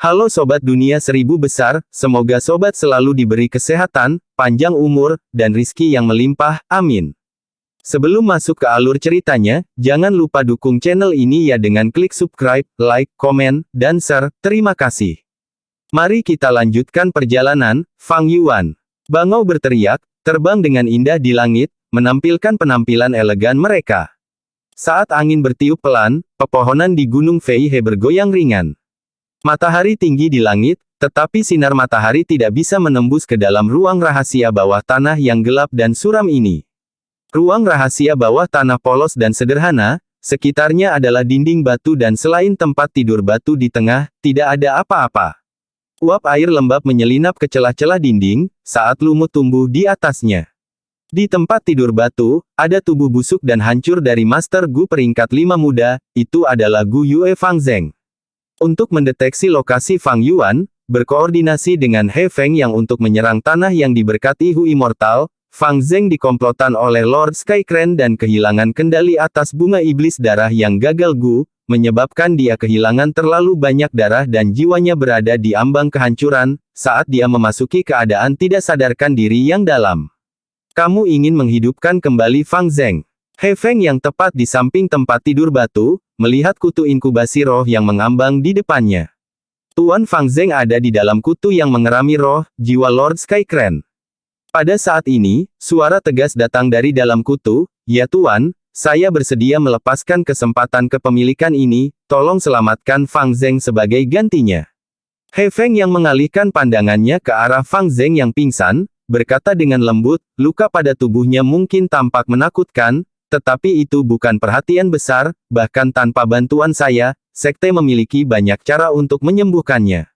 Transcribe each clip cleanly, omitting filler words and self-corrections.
Halo Sobat Dunia Seribu Besar, semoga Sobat selalu diberi kesehatan, panjang umur, dan rizki yang melimpah, amin. Sebelum masuk ke alur ceritanya, jangan lupa dukung channel ini ya dengan klik subscribe, like, komen, dan share, terima kasih. Mari kita lanjutkan perjalanan. Fang Yuan. Bangau berteriak, terbang dengan indah di langit, menampilkan penampilan elegan mereka. Saat angin bertiup pelan, pepohonan di Gunung Feihe bergoyang ringan. Matahari tinggi di langit, tetapi sinar matahari tidak bisa menembus ke dalam ruang rahasia bawah tanah yang gelap dan suram ini. Ruang rahasia bawah tanah polos dan sederhana, sekitarnya adalah dinding batu dan selain tempat tidur batu di tengah, tidak ada apa-apa. Uap air lembab menyelinap ke celah-celah dinding, saat lumut tumbuh di atasnya. Di tempat tidur batu, ada tubuh busuk dan hancur dari Master Gu peringkat 5 muda, itu adalah Gu Yue Fang Zeng. Untuk mendeteksi lokasi Fang Yuan, berkoordinasi dengan He Feng yang untuk menyerang tanah yang diberkati Hu Immortal, Fang Zeng dikomplotan oleh Lord Sky Crane dan kehilangan kendali atas bunga iblis darah yang gagal Gu, menyebabkan dia kehilangan terlalu banyak darah dan jiwanya berada di ambang kehancuran, saat dia memasuki keadaan tidak sadarkan diri yang dalam. Kamu ingin menghidupkan kembali Fang Zeng. He Feng yang tepat di samping tempat tidur batu, melihat kutu inkubasi roh yang mengambang di depannya. Tuan Fang Zeng ada di dalam kutu yang mengerami roh, jiwa Lord Sky Crane. Pada saat ini, suara tegas datang dari dalam kutu, "Ya Tuan, saya bersedia melepaskan kesempatan kepemilikan ini, tolong selamatkan Fang Zeng sebagai gantinya." He Feng yang mengalihkan pandangannya ke arah Fang Zeng yang pingsan, berkata dengan lembut, "Luka pada tubuhnya mungkin tampak menakutkan, tetapi itu bukan perhatian besar, bahkan tanpa bantuan saya, sekte memiliki banyak cara untuk menyembuhkannya.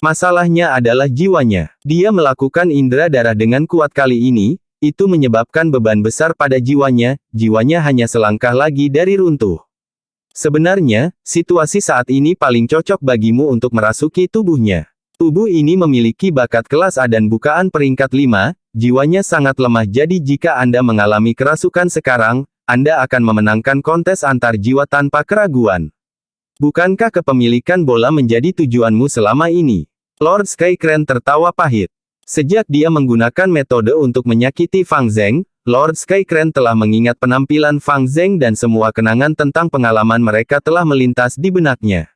Masalahnya adalah jiwanya. Dia melakukan indera darah dengan kuat kali ini, itu menyebabkan beban besar pada jiwanya, jiwanya hanya selangkah lagi dari runtuh. Sebenarnya, situasi saat ini paling cocok bagimu untuk merasuki tubuhnya. Tubuh ini memiliki bakat kelas A dan bukaan peringkat 5, jiwanya sangat lemah jadi jika Anda mengalami kerasukan sekarang, Anda akan memenangkan kontes antar jiwa tanpa keraguan. Bukankah kepemilikan bola menjadi tujuanmu selama ini?" Lord Sky Crane tertawa pahit. Sejak dia menggunakan metode untuk menyakiti Fang Zeng, Lord Sky Crane telah mengingat penampilan Fang Zeng dan semua kenangan tentang pengalaman mereka telah melintas di benaknya.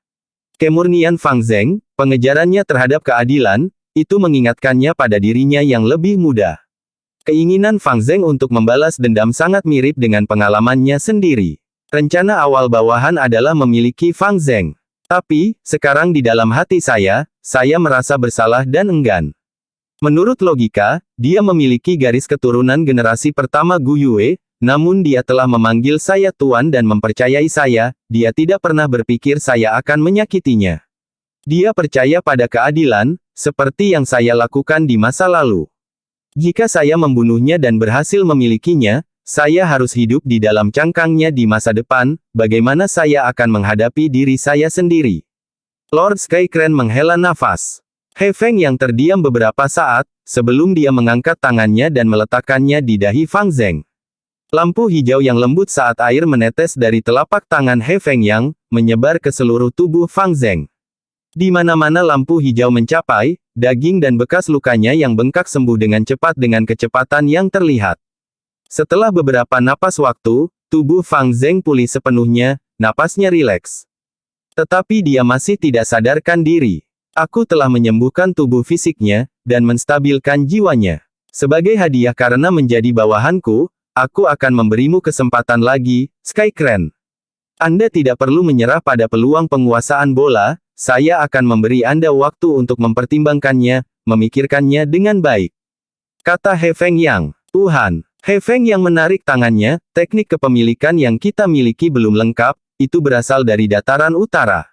Kemurnian Fang Zeng, pengejarannya terhadap keadilan, itu mengingatkannya pada dirinya yang lebih muda. Keinginan Fang Zeng untuk membalas dendam sangat mirip dengan pengalamannya sendiri. Rencana awal bawahan adalah memiliki Fang Zeng. Tapi, sekarang di dalam hati saya merasa bersalah dan enggan. Menurut logika, dia memiliki garis keturunan generasi pertama Gu Yue, namun dia telah memanggil saya Tuan dan mempercayai saya, dia tidak pernah berpikir saya akan menyakitinya. Dia percaya pada keadilan, seperti yang saya lakukan di masa lalu. Jika saya membunuhnya dan berhasil memilikinya, saya harus hidup di dalam cangkangnya di masa depan, bagaimana saya akan menghadapi diri saya sendiri. Lord Sky Crane menghela nafas. He Feng yang terdiam beberapa saat, sebelum dia mengangkat tangannya dan meletakkannya di dahi Fang Zeng. Lampu hijau yang lembut saat air menetes dari telapak tangan He Feng yang, menyebar ke seluruh tubuh Fang Zeng. Di mana-mana lampu hijau mencapai, daging dan bekas lukanya yang bengkak sembuh dengan cepat dengan kecepatan yang terlihat. Setelah beberapa napas waktu, tubuh Fang Zeng pulih sepenuhnya, napasnya rileks. Tetapi dia masih tidak sadarkan diri. Aku telah menyembuhkan tubuh fisiknya, dan menstabilkan jiwanya. Sebagai hadiah karena menjadi bawahanku, aku akan memberimu kesempatan lagi, Sky Crane. Anda tidak perlu menyerah pada peluang penguasaan bola, saya akan memberi Anda waktu untuk mempertimbangkannya, memikirkannya dengan baik. Kata He Feng yang, "Tuhan." He Feng yang menarik tangannya, teknik kepemilikan yang kita miliki belum lengkap, itu berasal dari dataran utara.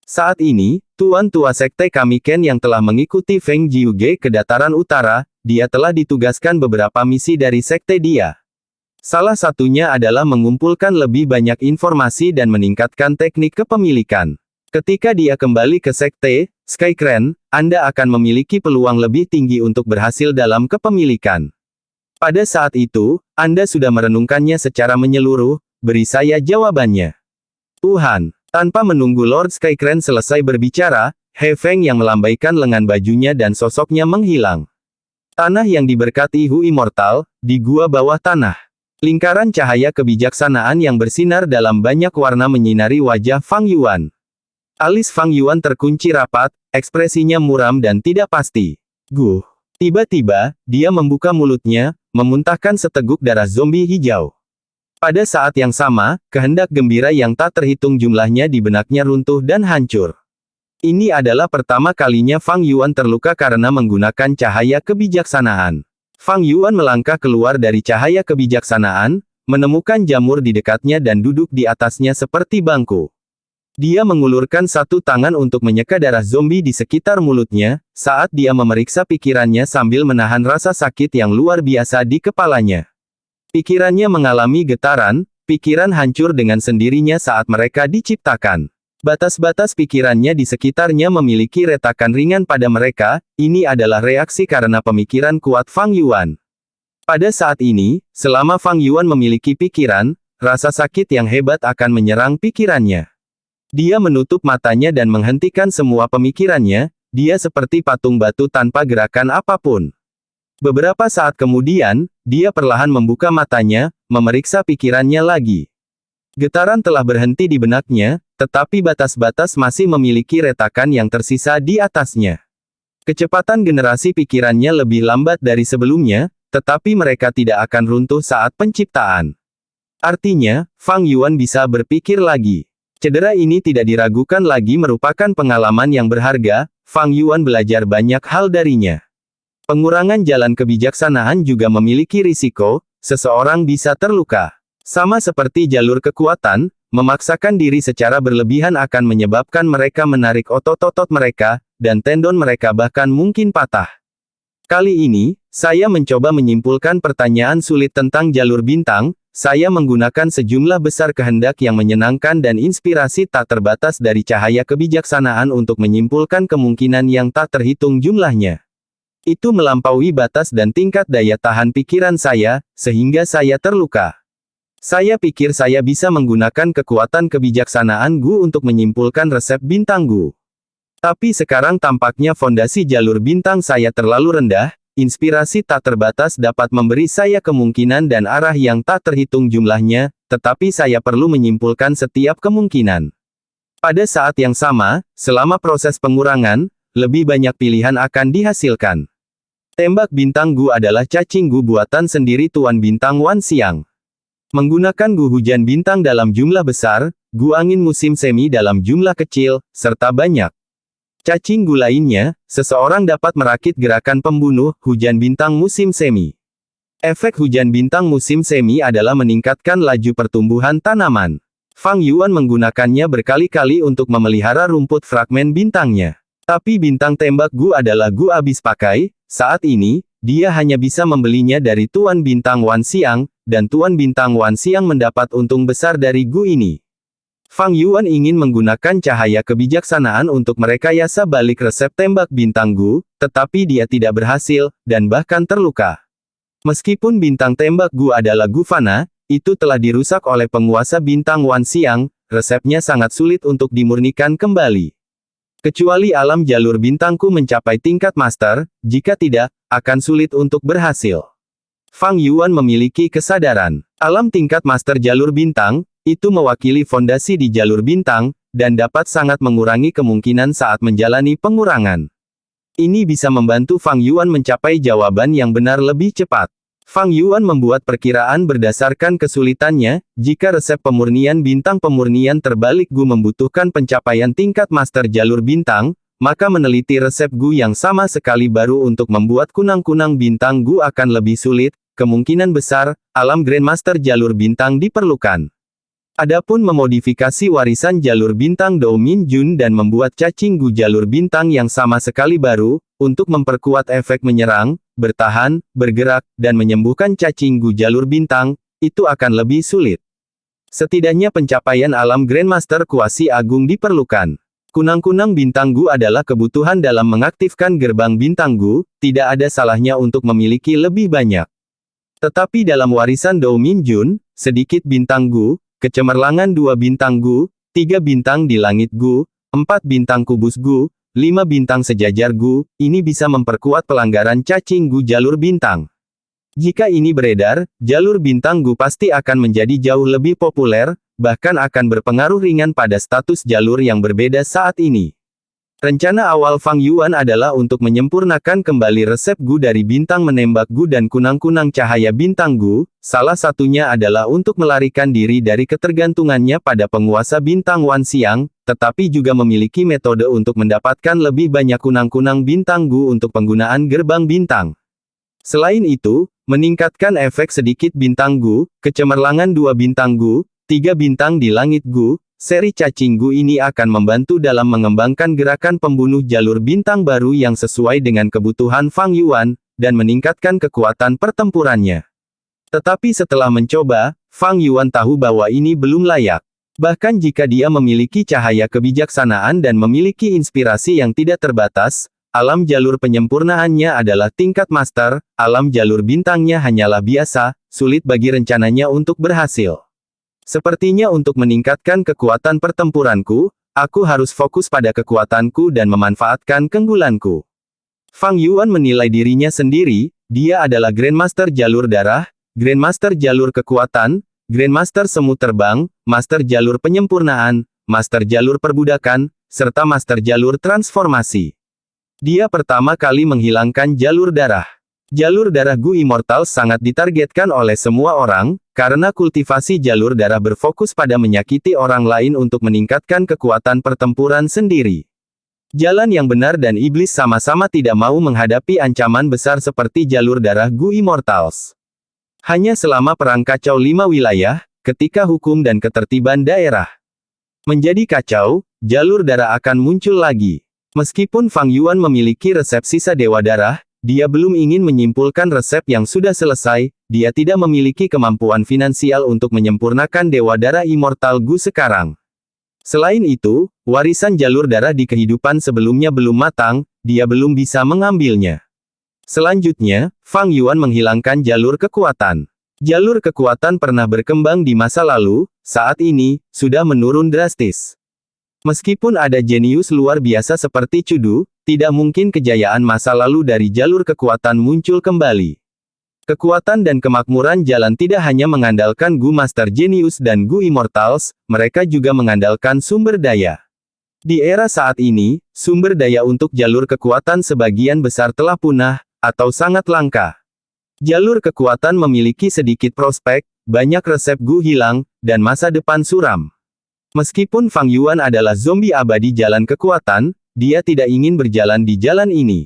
Saat ini, Tuan Tua Sekte kami Ken yang telah mengikuti Feng Jiuge ke dataran utara, dia telah ditugaskan beberapa misi dari sekte dia. Salah satunya adalah mengumpulkan lebih banyak informasi dan meningkatkan teknik kepemilikan. Ketika dia kembali ke sekte, Sky Crane, Anda akan memiliki peluang lebih tinggi untuk berhasil dalam kepemilikan. Pada saat itu, Anda sudah merenungkannya secara menyeluruh, beri saya jawabannya. Tuhan. Tanpa menunggu Lord Sky Crane selesai berbicara, He Feng yang melambaikan lengan bajunya dan sosoknya menghilang. Tanah yang diberkati Hu Immortal, di gua bawah tanah. Lingkaran cahaya kebijaksanaan yang bersinar dalam banyak warna menyinari wajah Fang Yuan. Alis Fang Yuan terkunci rapat, ekspresinya muram dan tidak pasti. Guh. Tiba-tiba, dia membuka mulutnya, memuntahkan seteguk darah zombie hijau. Pada saat yang sama, kehendak gembira yang tak terhitung jumlahnya di benaknya runtuh dan hancur. Ini adalah pertama kalinya Fang Yuan terluka karena menggunakan cahaya kebijaksanaan. Fang Yuan melangkah keluar dari cahaya kebijaksanaan, menemukan jamur di dekatnya dan duduk di atasnya seperti bangku. Dia mengulurkan satu tangan untuk menyeka darah zombie di sekitar mulutnya, saat dia memeriksa pikirannya sambil menahan rasa sakit yang luar biasa di kepalanya. Pikirannya mengalami getaran, pikiran hancur dengan sendirinya saat mereka diciptakan. Batas-batas pikirannya di sekitarnya memiliki retakan ringan pada mereka, ini adalah reaksi karena pemikiran kuat Fang Yuan. Pada saat ini, selama Fang Yuan memiliki pikiran, rasa sakit yang hebat akan menyerang pikirannya. Dia menutup matanya dan menghentikan semua pemikirannya, dia seperti patung batu tanpa gerakan apapun. Beberapa saat kemudian, dia perlahan membuka matanya, memeriksa pikirannya lagi. Getaran telah berhenti di benaknya, tetapi batas-batas masih memiliki retakan yang tersisa di atasnya. Kecepatan generasi pikirannya lebih lambat dari sebelumnya, tetapi mereka tidak akan runtuh saat penciptaan. Artinya, Fang Yuan bisa berpikir lagi. Cedera ini tidak diragukan lagi merupakan pengalaman yang berharga, Fang Yuan belajar banyak hal darinya. Pengurangan jalan kebijaksanaan juga memiliki risiko, seseorang bisa terluka. Sama seperti jalur kekuatan, memaksakan diri secara berlebihan akan menyebabkan mereka menarik otot-otot mereka, dan tendon mereka bahkan mungkin patah. Kali ini, saya mencoba menyimpulkan pertanyaan sulit tentang jalur bintang, saya menggunakan sejumlah besar kehendak yang menyenangkan dan inspirasi tak terbatas dari cahaya kebijaksanaan untuk menyimpulkan kemungkinan yang tak terhitung jumlahnya. Itu melampaui batas dan tingkat daya tahan pikiran saya, sehingga saya terluka. Saya pikir saya bisa menggunakan kekuatan kebijaksanaan Gu untuk menyimpulkan resep bintang Gu. Tapi sekarang tampaknya fondasi jalur bintang saya terlalu rendah, inspirasi tak terbatas dapat memberi saya kemungkinan dan arah yang tak terhitung jumlahnya, tetapi saya perlu menyimpulkan setiap kemungkinan. Pada saat yang sama, selama proses pengurangan, lebih banyak pilihan akan dihasilkan. Tembak bintang Gu adalah cacing Gu buatan sendiri Tuan Bintang Wan Xiang. Menggunakan Gu hujan bintang dalam jumlah besar, Gu angin musim semi dalam jumlah kecil, serta banyak cacing Gu lainnya, seseorang dapat merakit gerakan pembunuh hujan bintang musim semi. Efek hujan bintang musim semi adalah meningkatkan laju pertumbuhan tanaman. Fang Yuan menggunakannya berkali-kali untuk memelihara rumput fragmen bintangnya. Tapi bintang tembak Gu adalah Gu habis pakai, saat ini, dia hanya bisa membelinya dari Tuan Bintang Wan Xiang, dan Tuan Bintang Wan Xiang mendapat untung besar dari Gu ini. Fang Yuan ingin menggunakan cahaya kebijaksanaan untuk merekayasa balik resep tembak bintang Gu, tetapi dia tidak berhasil, dan bahkan terluka. Meskipun bintang tembak Gu adalah Gu Fana, itu telah dirusak oleh penguasa bintang Wan Xiang, resepnya sangat sulit untuk dimurnikan kembali. Kecuali alam jalur bintangku mencapai tingkat master, jika tidak, akan sulit untuk berhasil. Fang Yuan memiliki kesadaran. Alam tingkat master jalur bintang, itu mewakili fondasi di jalur bintang, dan dapat sangat mengurangi kemungkinan saat menjalani pengurangan. Ini bisa membantu Fang Yuan mencapai jawaban yang benar lebih cepat. Fang Yuan membuat perkiraan berdasarkan kesulitannya, jika resep pemurnian bintang pemurnian terbalik Gu membutuhkan pencapaian tingkat master jalur bintang, maka meneliti resep Gu yang sama sekali baru untuk membuat kunang-kunang bintang Gu akan lebih sulit, kemungkinan besar, alam Grandmaster jalur bintang diperlukan. Adapun memodifikasi warisan jalur bintang Dou Min Jun dan membuat cacing Gu jalur bintang yang sama sekali baru, untuk memperkuat efek menyerang, bertahan, bergerak, dan menyembuhkan cacing Gu jalur bintang, itu akan lebih sulit. Setidaknya pencapaian alam Grandmaster kuasi agung diperlukan. Kunang-kunang bintang Gu adalah kebutuhan dalam mengaktifkan gerbang bintang Gu, tidak ada salahnya untuk memiliki lebih banyak. Tetapi dalam warisan Dou Min Jun, sedikit bintang Gu, kecemerlangan 2 bintang Gu, 3 bintang di langit Gu, 4 bintang kubus Gu, 5 bintang sejajar Gu, ini bisa memperkuat pelanggaran cacing Gu jalur bintang. Jika ini beredar, jalur bintang Gu pasti akan menjadi jauh lebih populer, bahkan akan berpengaruh ringan pada status jalur yang berbeda saat ini. Rencana awal Fang Yuan adalah untuk menyempurnakan kembali resep Gu dari bintang menembak Gu dan kunang-kunang cahaya bintang Gu, salah satunya adalah untuk melarikan diri dari ketergantungannya pada penguasa bintang Wan Xiang, tetapi juga memiliki metode untuk mendapatkan lebih banyak kunang-kunang bintang Gu untuk penggunaan gerbang bintang. Selain itu, meningkatkan efek sedikit bintang Gu, kecemerlangan 2 bintang Gu, 3 bintang di langit Gu, seri cacing Gu ini akan membantu dalam mengembangkan gerakan pembunuh jalur bintang baru yang sesuai dengan kebutuhan Fang Yuan, dan meningkatkan kekuatan pertempurannya. Tetapi setelah mencoba, Fang Yuan tahu bahwa ini belum layak. Bahkan jika dia memiliki cahaya kebijaksanaan dan memiliki inspirasi yang tidak terbatas, alam jalur penyempurnaannya adalah tingkat master, alam jalur bintangnya hanyalah biasa, sulit bagi rencananya untuk berhasil. Sepertinya untuk meningkatkan kekuatan pertempuranku, aku harus fokus pada kekuatanku dan memanfaatkan keunggulanku. Fang Yuan menilai dirinya sendiri, dia adalah Grandmaster jalur darah, Grandmaster jalur kekuatan, Grandmaster semu terbang, Master jalur penyempurnaan, Master jalur perbudakan, serta Master jalur transformasi. Dia pertama kali menghilangkan jalur darah. Jalur darah Gu Immortal sangat ditargetkan oleh semua orang, karena kultivasi jalur darah berfokus pada menyakiti orang lain untuk meningkatkan kekuatan pertempuran sendiri. Jalan yang benar dan iblis sama-sama tidak mau menghadapi ancaman besar seperti jalur darah Gu Immortals. Hanya selama perang kacau 5 wilayah, ketika hukum dan ketertiban daerah menjadi kacau, jalur darah akan muncul lagi. Meskipun Fang Yuan memiliki resep sisa Dewa Darah, dia belum ingin menyimpulkan resep yang sudah selesai, dia tidak memiliki kemampuan finansial untuk menyempurnakan Dewa Darah Immortal Gu sekarang. Selain itu, warisan jalur darah di kehidupan sebelumnya belum matang, dia belum bisa mengambilnya. Selanjutnya, Fang Yuan menghilangkan jalur kekuatan. Jalur kekuatan pernah berkembang di masa lalu, saat ini, sudah menurun drastis. Meskipun ada jenius luar biasa seperti Chudu, tidak mungkin kejayaan masa lalu dari jalur kekuatan muncul kembali. Kekuatan dan kemakmuran jalan tidak hanya mengandalkan Gu Master Genius dan Gu Immortals, mereka juga mengandalkan sumber daya. Di era saat ini, sumber daya untuk jalur kekuatan sebagian besar telah punah, atau sangat langka. Jalur kekuatan memiliki sedikit prospek, banyak resep Gu hilang, dan masa depan suram. Meskipun Fang Yuan adalah zombie abadi jalan kekuatan, dia tidak ingin berjalan di jalan ini.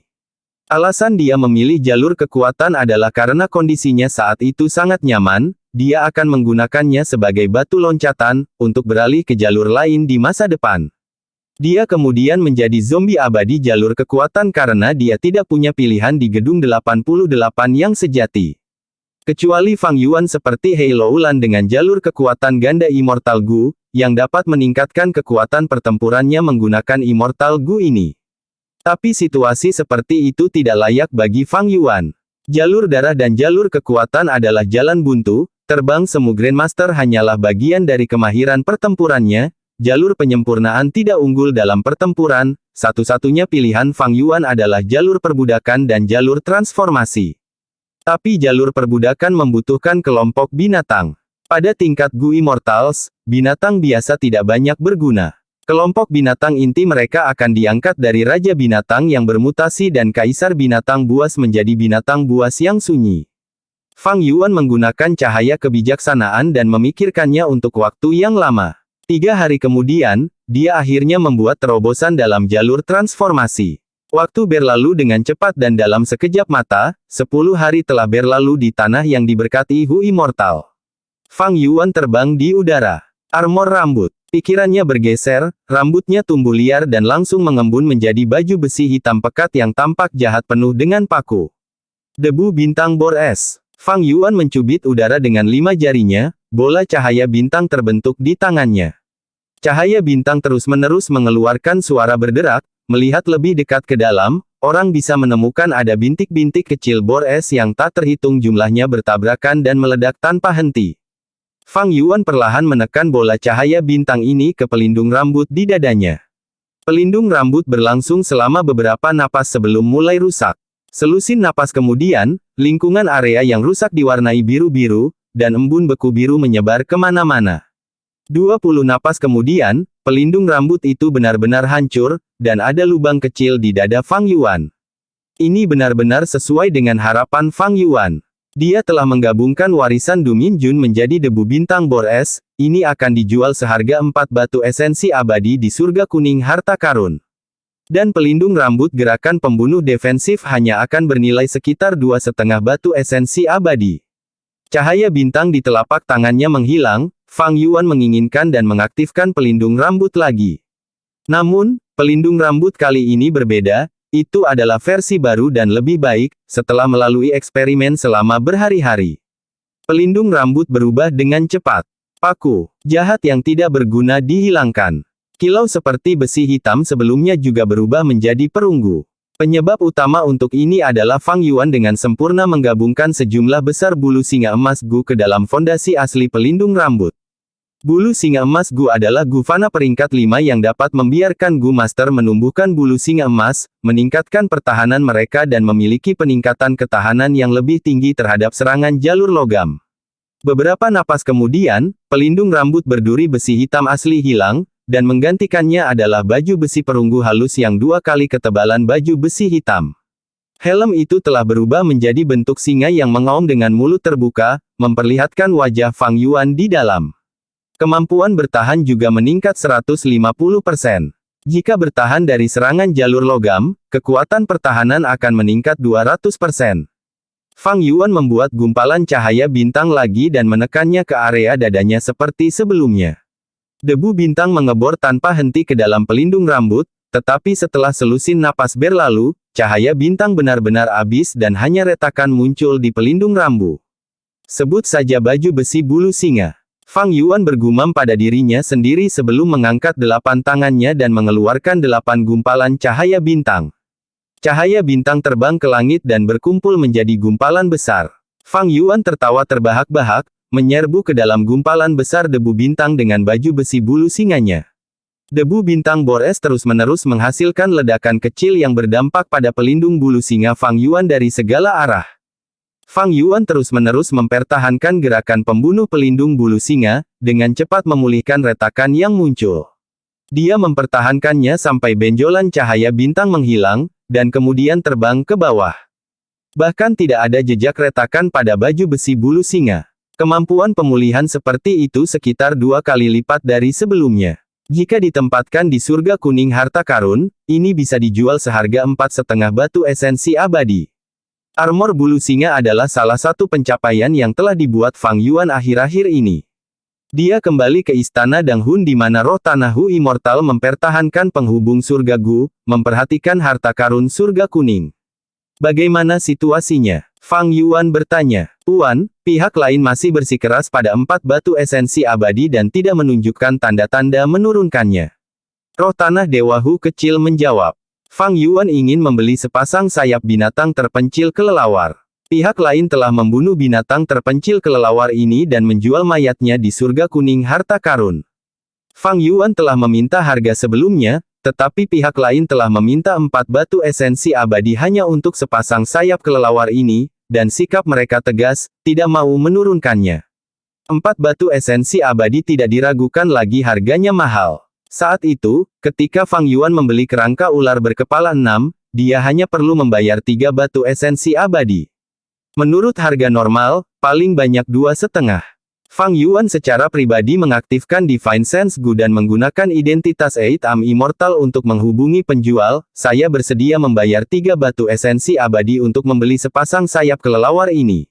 Alasan dia memilih jalur kekuatan adalah karena kondisinya saat itu sangat nyaman, dia akan menggunakannya sebagai batu loncatan, untuk beralih ke jalur lain di masa depan. Dia kemudian menjadi zombie abadi jalur kekuatan karena dia tidak punya pilihan di gedung 88 yang sejati. Kecuali Fang Yuan seperti Hei Loulan dengan jalur kekuatan ganda Immortal Gu, yang dapat meningkatkan kekuatan pertempurannya menggunakan Immortal Gu ini. Tapi situasi seperti itu tidak layak bagi Fang Yuan. Jalur darah dan jalur kekuatan adalah jalan buntu, terbang semu Grandmaster hanyalah bagian dari kemahiran pertempurannya, jalur penyempurnaan tidak unggul dalam pertempuran, satu-satunya pilihan Fang Yuan adalah jalur perbudakan dan jalur transformasi. Tapi jalur perbudakan membutuhkan kelompok binatang. Pada tingkat Gu Immortals, binatang biasa tidak banyak berguna. Kelompok binatang inti mereka akan diangkat dari Raja Binatang yang bermutasi dan Kaisar Binatang Buas menjadi Binatang Buas yang sunyi. Fang Yuan menggunakan cahaya kebijaksanaan dan memikirkannya untuk waktu yang lama. 3 hari kemudian, dia akhirnya membuat terobosan dalam jalur transformasi. Waktu berlalu dengan cepat dan dalam sekejap mata, 10 hari telah berlalu di tanah yang diberkati Hu Immortal. Fang Yuan terbang di udara. Armor rambut. Pikirannya bergeser, rambutnya tumbuh liar dan langsung mengembun menjadi baju besi hitam pekat yang tampak jahat penuh dengan paku. Debu bintang bor es. Fang Yuan mencubit udara dengan 5 jarinya, bola cahaya bintang terbentuk di tangannya. Cahaya bintang terus-menerus mengeluarkan suara berderak, melihat lebih dekat ke dalam, orang bisa menemukan ada bintik-bintik kecil bor es yang tak terhitung jumlahnya bertabrakan dan meledak tanpa henti. Fang Yuan perlahan menekan bola cahaya bintang ini ke pelindung rambut di dadanya. Pelindung rambut berlangsung selama beberapa napas sebelum mulai rusak. Selusin napas kemudian, lingkungan area yang rusak diwarnai biru-biru, dan embun beku biru menyebar kemana-mana. 20 napas kemudian, pelindung rambut itu benar-benar hancur, dan ada lubang kecil di dada Fang Yuan. Ini benar-benar sesuai dengan harapan Fang Yuan. Dia telah menggabungkan warisan Du Minjun menjadi debu bintang bor es, ini akan dijual seharga 4 batu esensi abadi di surga kuning harta karun. Dan pelindung rambut gerakan pembunuh defensif hanya akan bernilai sekitar 2,5 batu esensi abadi. Cahaya bintang di telapak tangannya menghilang, Fang Yuan menginginkan dan mengaktifkan pelindung rambut lagi. Namun, pelindung rambut kali ini berbeda. Itu adalah versi baru dan lebih baik, setelah melalui eksperimen selama berhari-hari. Pelindung rambut berubah dengan cepat. Paku jahat yang tidak berguna dihilangkan. Kilau seperti besi hitam sebelumnya juga berubah menjadi perunggu. Penyebab utama untuk ini adalah Fang Yuan dengan sempurna menggabungkan sejumlah besar bulu singa emas Gu ke dalam fondasi asli pelindung rambut. Bulu singa emas Gu adalah Gu Fana peringkat 5 yang dapat membiarkan Gu Master menumbuhkan bulu singa emas, meningkatkan pertahanan mereka dan memiliki peningkatan ketahanan yang lebih tinggi terhadap serangan jalur logam. Beberapa napas kemudian, pelindung rambut berduri besi hitam asli hilang, dan menggantikannya adalah baju besi perunggu halus yang 2 kali ketebalan baju besi hitam. Helm itu telah berubah menjadi bentuk singa yang mengaum dengan mulut terbuka, memperlihatkan wajah Fang Yuan di dalam. Kemampuan bertahan juga meningkat 150%. Jika bertahan dari serangan jalur logam, kekuatan pertahanan akan meningkat 200%. Fang Yuan membuat gumpalan cahaya bintang lagi dan menekannya ke area dadanya seperti sebelumnya. Debu bintang mengebor tanpa henti ke dalam pelindung rambut, tetapi setelah selusin napas berlalu, cahaya bintang benar-benar habis dan hanya retakan muncul di pelindung rambut. Sebut saja baju besi bulu singa. Fang Yuan bergumam pada dirinya sendiri sebelum mengangkat 8 tangannya dan mengeluarkan 8 gumpalan cahaya bintang. Cahaya bintang terbang ke langit dan berkumpul menjadi gumpalan besar. Fang Yuan tertawa terbahak-bahak, menyerbu ke dalam gumpalan besar debu bintang dengan baju besi bulu singanya. Debu bintang bor es terus-menerus menghasilkan ledakan kecil yang berdampak pada pelindung bulu singa Fang Yuan dari segala arah. Fang Yuan terus-menerus mempertahankan gerakan pembunuh pelindung bulu singa, dengan cepat memulihkan retakan yang muncul. Dia mempertahankannya sampai benjolan cahaya bintang menghilang, dan kemudian terbang ke bawah. Bahkan tidak ada jejak retakan pada baju besi bulu singa. Kemampuan pemulihan seperti itu sekitar 2 kali lipat dari sebelumnya. Jika ditempatkan di surga kuning harta karun, ini bisa dijual seharga 4,5 batu esensi abadi. Armor bulu singa adalah salah satu pencapaian yang telah dibuat Fang Yuan akhir-akhir ini. Dia kembali ke istana Dang Hun di mana roh tanah Hu Immortal mempertahankan penghubung surga Gu, memperhatikan harta karun surga kuning. Bagaimana situasinya? Fang Yuan bertanya. Tuan, pihak lain masih bersikeras pada 4 batu esensi abadi dan tidak menunjukkan tanda-tanda menurunkannya. Roh tanah Dewa Hu kecil menjawab. Fang Yuan ingin membeli sepasang sayap binatang terpencil kelelawar. Pihak lain telah membunuh binatang terpencil kelelawar ini dan menjual mayatnya di surga kuning harta karun. Fang Yuan telah meminta harga sebelumnya, tetapi pihak lain telah meminta 4 batu esensi abadi hanya untuk sepasang sayap kelelawar ini, dan sikap mereka tegas, tidak mau menurunkannya. 4 batu esensi abadi tidak diragukan lagi harganya mahal. Saat itu, ketika Fang Yuan membeli kerangka ular berkepala 6, dia hanya perlu membayar 3 batu esensi abadi. Menurut harga normal, paling banyak 2,5. Fang Yuan secara pribadi mengaktifkan Divine Sense Gu dan menggunakan identitas 8 Immortal untuk menghubungi penjual. Saya bersedia membayar 3 batu esensi abadi untuk membeli sepasang sayap kelelawar ini.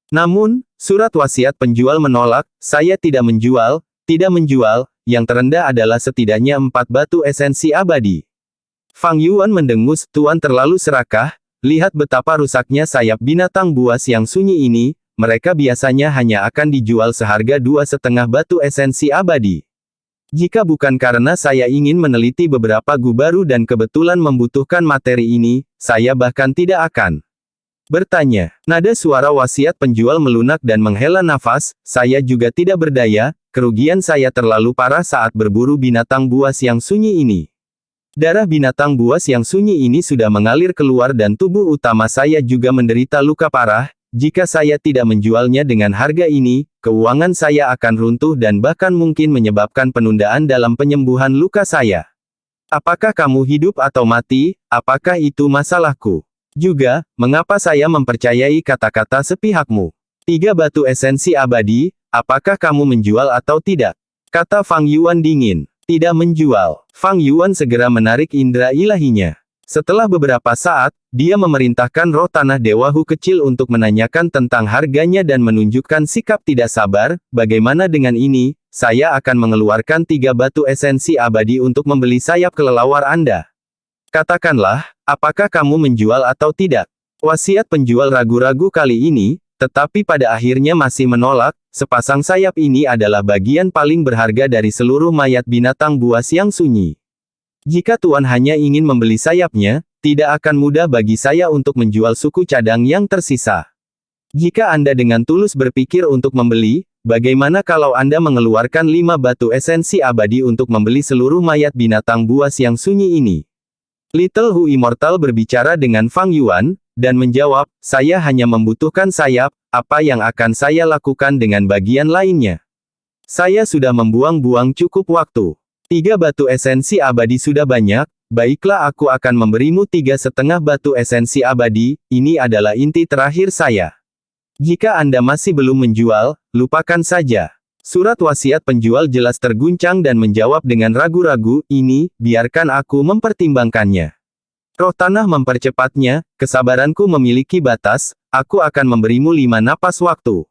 Namun, surat wasiat penjual menolak, saya tidak menjual, yang terendah adalah setidaknya 4 batu esensi abadi. Fang Yuan mendengus, Tuan terlalu serakah, lihat betapa rusaknya sayap binatang buas yang sunyi ini, mereka biasanya hanya akan dijual seharga 2,5 batu esensi abadi. Jika bukan karena saya ingin meneliti beberapa Gu baru dan kebetulan membutuhkan materi ini, saya bahkan tidak akan bertanya. Nada suara wasiat penjual melunak dan menghela nafas, saya juga tidak berdaya, kerugian saya terlalu parah saat berburu binatang buas yang sunyi ini. Darah binatang buas yang sunyi ini sudah mengalir keluar dan tubuh utama saya juga menderita luka parah. Jika saya tidak menjualnya dengan harga ini, keuangan saya akan runtuh dan bahkan mungkin menyebabkan penundaan dalam penyembuhan luka saya. Apakah kamu hidup atau mati? Apakah itu masalahku? Juga, mengapa saya mempercayai kata-kata sepihakmu? 3 batu esensi abadi, apakah kamu menjual atau tidak? Kata Fang Yuan dingin. Tidak menjual. Fang Yuan segera menarik indera ilahinya. Setelah beberapa saat, dia memerintahkan roh tanah Dewa Hu kecil untuk menanyakan tentang harganya dan menunjukkan sikap tidak sabar. Bagaimana dengan ini? Saya akan mengeluarkan 3 batu esensi abadi untuk membeli sayap kelelawar Anda. Katakanlah, apakah kamu menjual atau tidak? Wasiat penjual ragu-ragu kali ini, tetapi pada akhirnya masih menolak. Sepasang sayap ini adalah bagian paling berharga dari seluruh mayat binatang buas yang sunyi. Jika Tuan hanya ingin membeli sayapnya, tidak akan mudah bagi saya untuk menjual suku cadang yang tersisa. Jika Anda dengan tulus berpikir untuk membeli, bagaimana kalau Anda mengeluarkan 5 batu esensi abadi untuk membeli seluruh mayat binatang buas yang sunyi ini? Little Hu Immortal berbicara dengan Fang Yuan, dan menjawab, saya hanya membutuhkan sayap, apa yang akan saya lakukan dengan bagian lainnya? Saya sudah membuang-buang cukup waktu. 3 batu esensi abadi sudah banyak, baiklah aku akan memberimu 3,5 batu esensi abadi, ini adalah inti terakhir saya. Jika Anda masih belum menjual, lupakan saja. Surat wasiat penjual jelas terguncang dan menjawab dengan ragu-ragu, ini, biarkan aku mempertimbangkannya. Roh tanah mempercepatnya, kesabaranku memiliki batas, aku akan memberimu 5 napas waktu.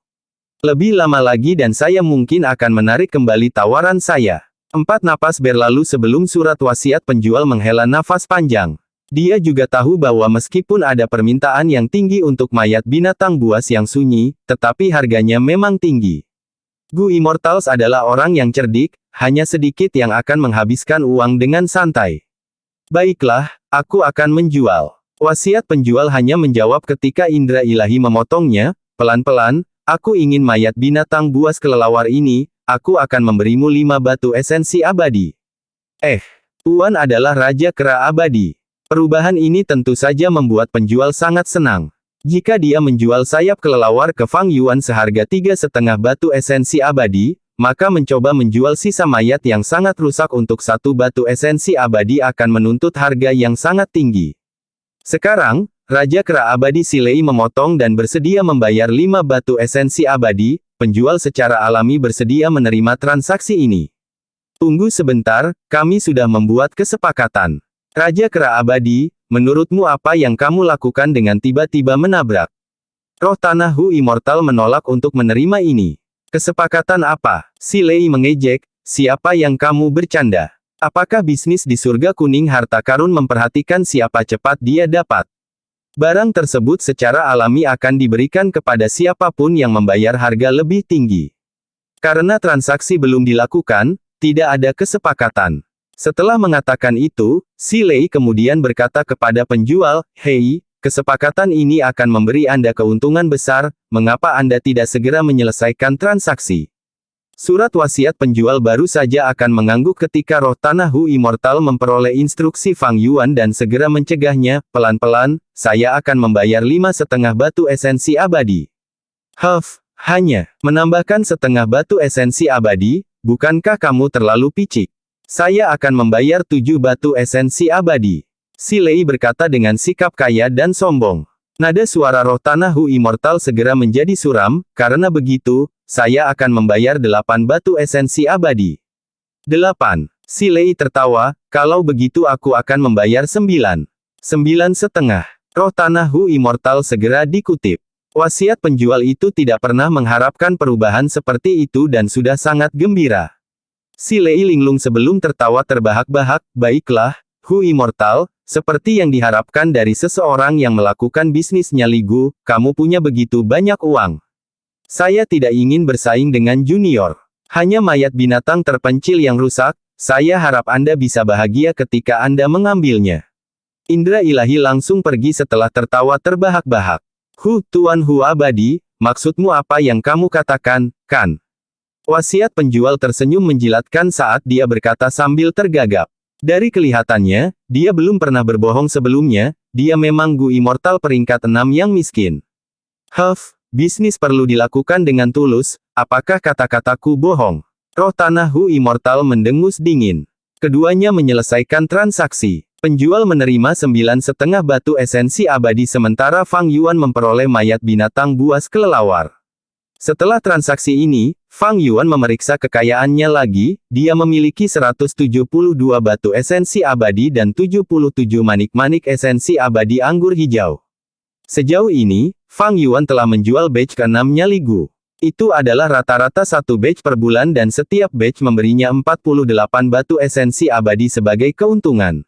Lebih lama lagi dan saya mungkin akan menarik kembali tawaran saya. 4 napas berlalu sebelum surat wasiat penjual menghela nafas panjang. Dia juga tahu bahwa meskipun ada permintaan yang tinggi untuk mayat binatang buas yang sunyi, tetapi harganya memang tinggi. Gu Immortals adalah orang yang cerdik, hanya sedikit yang akan menghabiskan uang dengan santai. Baiklah, aku akan menjual. Wasiat penjual hanya menjawab ketika indera ilahi memotongnya, pelan-pelan, aku ingin mayat binatang buas kelelawar ini, aku akan memberimu 5 batu esensi abadi. Tuan adalah Raja Kera Abadi. Perubahan ini tentu saja membuat penjual sangat senang. Jika dia menjual sayap kelelawar ke Fang Yuan seharga 3,5 batu esensi abadi, maka mencoba menjual sisa mayat yang sangat rusak untuk 1 batu esensi abadi akan menuntut harga yang sangat tinggi. Sekarang, Raja Kera Abadi Silei memotong dan bersedia membayar 5 batu esensi abadi, penjual secara alami bersedia menerima transaksi ini. Tunggu sebentar, kami sudah membuat kesepakatan. Raja Kera Abadi, menurutmu apa yang kamu lakukan dengan tiba-tiba menabrak? Roh Tanah Hu Immortal menolak untuk menerima ini. Kesepakatan apa? Silei mengejek, siapa yang kamu bercanda? Apakah bisnis di surga kuning harta karun memperhatikan siapa cepat dia dapat? Barang tersebut secara alami akan diberikan kepada siapapun yang membayar harga lebih tinggi. Karena transaksi belum dilakukan, tidak ada kesepakatan. Setelah mengatakan itu, Silei kemudian berkata kepada penjual, hei, kesepakatan ini akan memberi Anda keuntungan besar, mengapa Anda tidak segera menyelesaikan transaksi? Surat wasiat penjual baru saja akan mengangguk ketika Roh Tanah Hu Immortal memperoleh instruksi Fang Yuan dan segera mencegahnya, pelan-pelan, saya akan membayar 5,5 batu esensi abadi. Hanya menambahkan setengah batu esensi abadi, bukankah kamu terlalu picik? Saya akan membayar 7 batu esensi abadi. Silei berkata dengan sikap kaya dan sombong. Nada suara Roh Tanah Hu Immortal segera menjadi suram, karena begitu, saya akan membayar 8 batu esensi abadi. 8. Silei tertawa, kalau begitu aku akan membayar 9. 9,5. Roh Tanah Hu Immortal segera dikutip. Wasiat penjual itu tidak pernah mengharapkan perubahan seperti itu dan sudah sangat gembira. Silei linglung sebelum tertawa terbahak-bahak, baiklah, Hu Immortal, seperti yang diharapkan dari seseorang yang melakukan bisnis nyaligu, kamu punya begitu banyak uang. Saya tidak ingin bersaing dengan junior. Hanya mayat binatang terpencil yang rusak, saya harap Anda bisa bahagia ketika Anda mengambilnya. Indra ilahi langsung pergi setelah tertawa terbahak-bahak. Tuan Hu Abadi, maksudmu apa yang kamu katakan, kan? Wasiat penjual tersenyum menjilatkan saat dia berkata sambil tergagap. Dari kelihatannya, dia belum pernah berbohong sebelumnya, dia memang Gu Immortal peringkat 6 yang miskin. Bisnis perlu dilakukan dengan tulus, apakah kata-kataku bohong? Roh tanah Gu Immortal mendengus dingin. Keduanya menyelesaikan transaksi. Penjual menerima 9,5 batu esensi abadi sementara Fang Yuan memperoleh mayat binatang buas kelelawar. Setelah transaksi ini, Fang Yuan memeriksa kekayaannya lagi, dia memiliki 172 batu esensi abadi dan 77 manik-manik esensi abadi anggur hijau. Sejauh ini, Fang Yuan telah menjual batch ke-6-nya Li Gu. Itu adalah rata-rata satu batch per bulan dan setiap batch memberinya 48 batu esensi abadi sebagai keuntungan.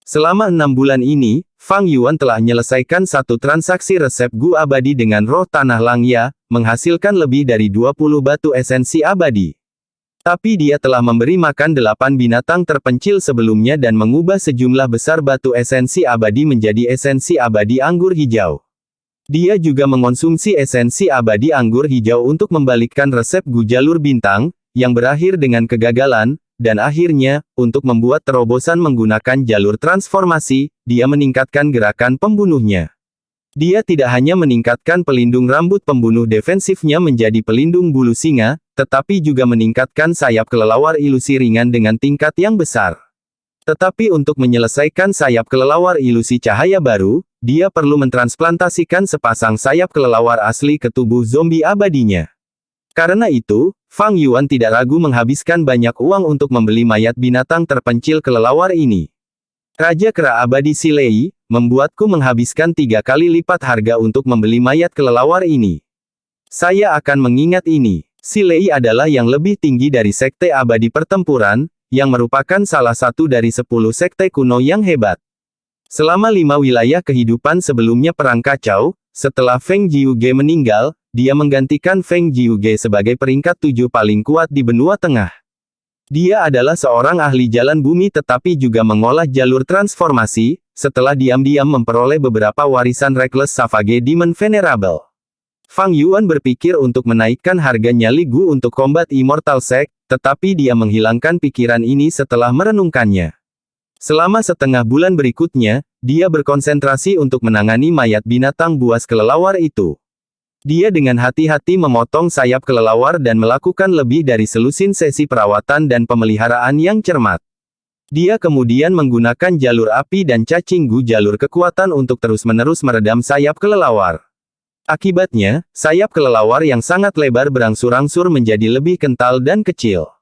Selama 6 bulan ini, Fang Yuan telah menyelesaikan satu transaksi resep Gu abadi dengan roh tanah Langya, menghasilkan lebih dari 20 batu esensi abadi. Tapi dia telah memberi makan 8 binatang terpencil sebelumnya dan mengubah sejumlah besar batu esensi abadi menjadi esensi abadi anggur hijau. Dia juga mengonsumsi esensi abadi anggur hijau untuk membalikkan resep Gu jalur bintang, yang berakhir dengan kegagalan, dan akhirnya, untuk membuat terobosan menggunakan jalur transformasi, dia meningkatkan gerakan pembunuhnya. Dia tidak hanya meningkatkan pelindung rambut pembunuh defensifnya menjadi pelindung bulu singa, tetapi juga meningkatkan sayap kelelawar ilusi ringan dengan tingkat yang besar. Tetapi untuk menyelesaikan sayap kelelawar ilusi cahaya baru, dia perlu mentransplantasikan sepasang sayap kelelawar asli ke tubuh zombie abadinya. Karena itu, Fang Yuan tidak ragu menghabiskan banyak uang untuk membeli mayat binatang terpencil kelelawar ini. Raja Kera Abadi Silei, membuatku menghabiskan 3 kali lipat harga untuk membeli mayat kelelawar ini. Saya akan mengingat ini. Silei adalah yang lebih tinggi dari Sekte Abadi Pertempuran, yang merupakan salah satu dari 10 sekte kuno yang hebat. Selama 5 wilayah kehidupan sebelumnya perang kacau, setelah Feng Jiuge meninggal, dia menggantikan Feng Jiuge sebagai peringkat 7 paling kuat di benua tengah. Dia adalah seorang ahli jalan bumi tetapi juga mengolah jalur transformasi, setelah diam-diam memperoleh beberapa warisan Reckless Savage Demon Venerable. Fang Yuan berpikir untuk menaikkan harganya Li Gu untuk Combat Immortal Sect, tetapi dia menghilangkan pikiran ini setelah merenungkannya. Selama setengah bulan berikutnya, dia berkonsentrasi untuk menangani mayat binatang buas kelelawar itu. Dia dengan hati-hati memotong sayap kelelawar dan melakukan lebih dari selusin sesi perawatan dan pemeliharaan yang cermat. Dia kemudian menggunakan jalur api dan cacing Gu jalur kekuatan untuk terus-menerus meredam sayap kelelawar. Akibatnya, sayap kelelawar yang sangat lebar berangsur-angsur menjadi lebih kental dan kecil.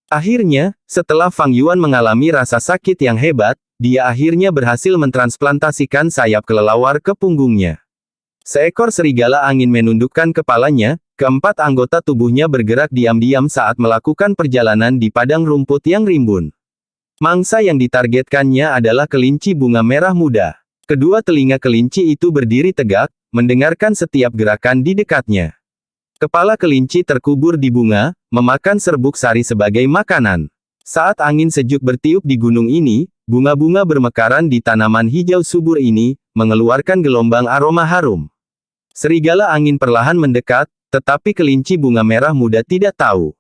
Akhirnya, setelah Fang Yuan mengalami rasa sakit yang hebat, dia akhirnya berhasil mentransplantasikan sayap kelelawar ke punggungnya. Seekor serigala angin menundukkan kepalanya, keempat anggota tubuhnya bergerak diam-diam saat melakukan perjalanan di padang rumput yang rimbun. Mangsa yang ditargetkannya adalah kelinci bunga merah muda. Kedua telinga kelinci itu berdiri tegak, mendengarkan setiap gerakan di dekatnya. Kepala kelinci terkubur di bunga, memakan serbuk sari sebagai makanan. Saat angin sejuk bertiup di gunung ini, bunga-bunga bermekaran di tanaman hijau subur ini, mengeluarkan gelombang aroma harum. Serigala angin perlahan mendekat, tetapi kelinci bunga merah muda tidak tahu.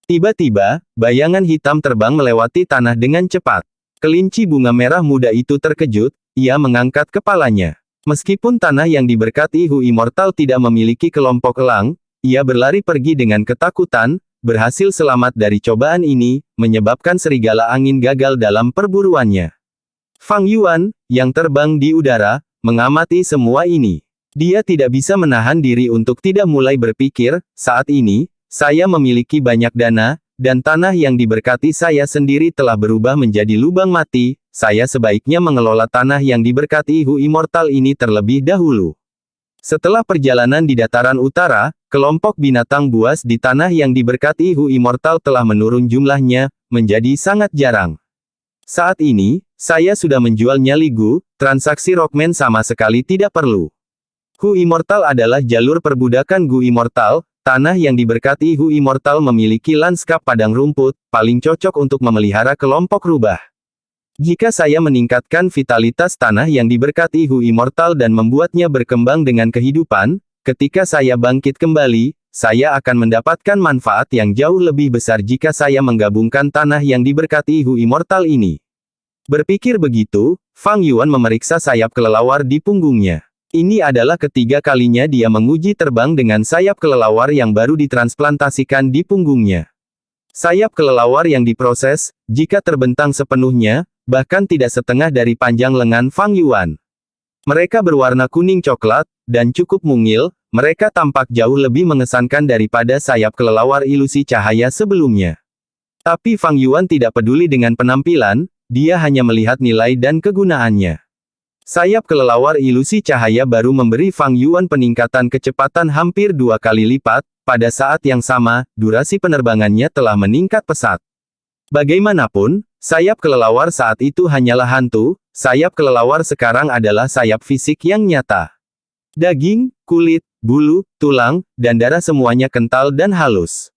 Tiba-tiba, bayangan hitam terbang melewati tanah dengan cepat. Kelinci bunga merah muda itu terkejut, ia mengangkat kepalanya. Meskipun tanah yang diberkati Gu Immortal tidak memiliki kelompok elang, ia berlari pergi dengan ketakutan, berhasil selamat dari cobaan ini, menyebabkan serigala angin gagal dalam perburuannya. Fang Yuan, yang terbang di udara, mengamati semua ini. Dia tidak bisa menahan diri untuk tidak mulai berpikir, saat ini, saya memiliki banyak dana, dan tanah yang diberkati saya sendiri telah berubah menjadi lubang mati, saya sebaiknya mengelola tanah yang diberkati Gu Immortal ini terlebih dahulu. Setelah perjalanan di dataran utara, kelompok binatang buas di tanah yang diberkati Gu Immortal telah menurun jumlahnya, menjadi sangat jarang. Saat ini, saya sudah menjualnya Li Gu, transaksi Rockman sama sekali tidak perlu. Gu Immortal adalah jalur perbudakan Gu Immortal, tanah yang diberkati Gu Immortal memiliki lanskap padang rumput, paling cocok untuk memelihara kelompok rubah. Jika saya meningkatkan vitalitas tanah yang diberkati Gu Immortal dan membuatnya berkembang dengan kehidupan, ketika saya bangkit kembali, saya akan mendapatkan manfaat yang jauh lebih besar jika saya menggabungkan tanah yang diberkati Gu Immortal ini. Berpikir begitu, Fang Yuan memeriksa sayap kelelawar di punggungnya. Ini adalah ketiga kalinya dia menguji terbang dengan sayap kelelawar yang baru ditransplantasikan di punggungnya. Sayap kelelawar yang diproses, jika terbentang sepenuhnya, bahkan tidak setengah dari panjang lengan Fang Yuan. Mereka berwarna kuning coklat, dan cukup mungil, mereka tampak jauh lebih mengesankan daripada sayap kelelawar ilusi cahaya sebelumnya. Tapi Fang Yuan tidak peduli dengan penampilan, dia hanya melihat nilai dan kegunaannya. Sayap kelelawar ilusi cahaya baru memberi Fang Yuan peningkatan kecepatan hampir 2 kali lipat, pada saat yang sama, durasi penerbangannya telah meningkat pesat. Bagaimanapun, sayap kelelawar saat itu hanyalah hantu, sayap kelelawar sekarang adalah sayap fisik yang nyata. Daging, kulit, bulu, tulang, dan darah semuanya kental dan halus.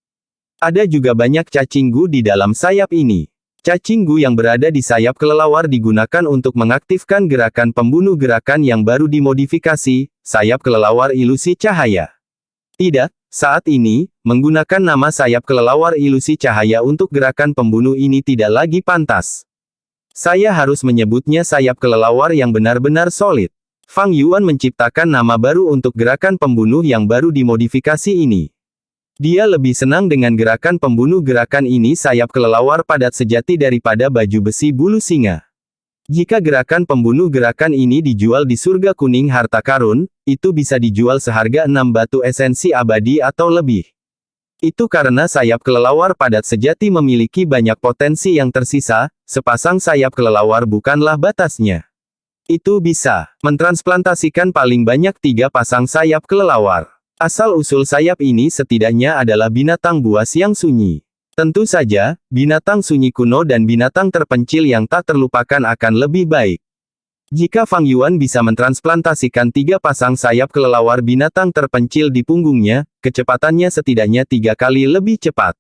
Ada juga banyak cacing gu di dalam sayap ini. Cacing gu yang berada di sayap kelelawar digunakan untuk mengaktifkan gerakan pembunuh gerakan yang baru dimodifikasi, sayap kelelawar ilusi cahaya. Tidak, saat ini, menggunakan nama sayap kelelawar ilusi cahaya untuk gerakan pembunuh ini tidak lagi pantas. Saya harus menyebutnya sayap kelelawar yang benar-benar solid. Fang Yuan menciptakan nama baru untuk gerakan pembunuh yang baru dimodifikasi ini. Dia lebih senang dengan gerakan pembunuh gerakan ini sayap kelelawar padat sejati daripada baju besi bulu singa. Jika gerakan pembunuh gerakan ini dijual di surga kuning harta karun, itu bisa dijual seharga 6 batu esensi abadi atau lebih. Itu karena sayap kelelawar padat sejati memiliki banyak potensi yang tersisa, sepasang sayap kelelawar bukanlah batasnya. Itu bisa mentransplantasikan paling banyak 3 pasang sayap kelelawar. Asal-usul sayap ini setidaknya adalah binatang buas yang sunyi. Tentu saja, binatang sunyi kuno dan binatang terpencil yang tak terlupakan akan lebih baik. Jika Fang Yuan bisa mentransplantasikan 3 pasang sayap kelelawar binatang terpencil di punggungnya, kecepatannya setidaknya 3 kali lebih cepat.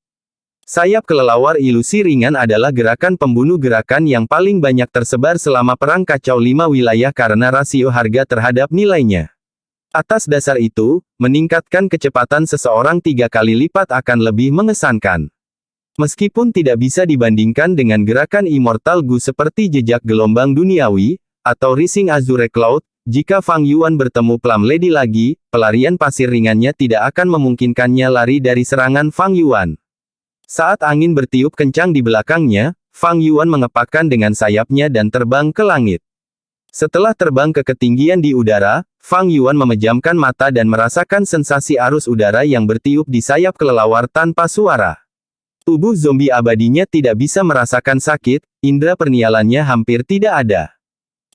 Sayap kelelawar ilusi ringan adalah gerakan pembunuh gerakan yang paling banyak tersebar selama Perang Kacau 5 wilayah karena rasio harga terhadap nilainya. Atas dasar itu, meningkatkan kecepatan seseorang 3 kali lipat akan lebih mengesankan. Meskipun tidak bisa dibandingkan dengan gerakan Immortal Gu seperti jejak gelombang duniawi, atau Rising Azure Cloud, jika Fang Yuan bertemu Plum Lady lagi, pelarian pasir ringannya tidak akan memungkinkannya lari dari serangan Fang Yuan. Saat angin bertiup kencang di belakangnya, Fang Yuan mengepakkan dengan sayapnya dan terbang ke langit. Setelah terbang ke ketinggian di udara, Fang Yuan memejamkan mata dan merasakan sensasi arus udara yang bertiup di sayap kelelawar tanpa suara. Tubuh zombie abadinya tidak bisa merasakan sakit, indera pernialannya hampir tidak ada.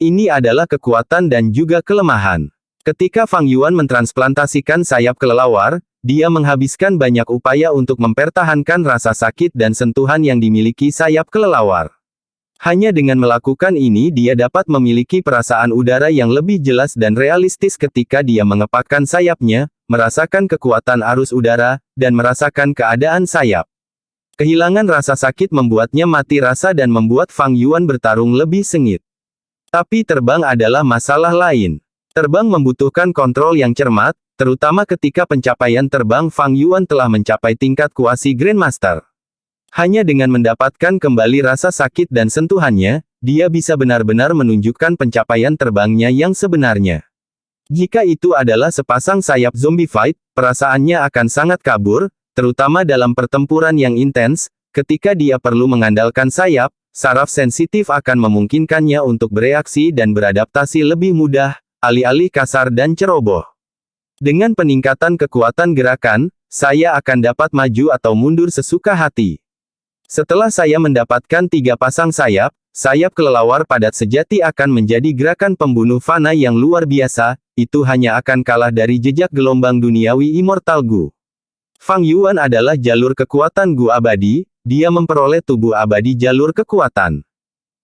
Ini adalah kekuatan dan juga kelemahan. Ketika Fang Yuan mentransplantasikan sayap kelelawar, dia menghabiskan banyak upaya untuk mempertahankan rasa sakit dan sentuhan yang dimiliki sayap kelelawar. Hanya dengan melakukan ini dia dapat memiliki perasaan udara yang lebih jelas dan realistis ketika dia mengepakkan sayapnya, merasakan kekuatan arus udara, dan merasakan keadaan sayap. Kehilangan rasa sakit membuatnya mati rasa dan membuat Fang Yuan bertarung lebih sengit. Tapi terbang adalah masalah lain. Terbang membutuhkan kontrol yang cermat, terutama ketika pencapaian terbang Fang Yuan telah mencapai tingkat kuasi Grandmaster. Hanya dengan mendapatkan kembali rasa sakit dan sentuhannya, dia bisa benar-benar menunjukkan pencapaian terbangnya yang sebenarnya. Jika itu adalah sepasang sayap zombie fight, perasaannya akan sangat kabur, terutama dalam pertempuran yang intens, ketika dia perlu mengandalkan sayap, saraf sensitif akan memungkinkannya untuk bereaksi dan beradaptasi lebih mudah, alih-alih kasar dan ceroboh. Dengan peningkatan kekuatan gerakan, saya akan dapat maju atau mundur sesuka hati. Setelah saya mendapatkan 3 pasang sayap, sayap kelelawar padat sejati akan menjadi gerakan pembunuh fana yang luar biasa, itu hanya akan kalah dari jejak gelombang duniawi Immortal Gu. Fang Yuan adalah jalur kekuatan Gu abadi, dia memperoleh tubuh abadi jalur kekuatan.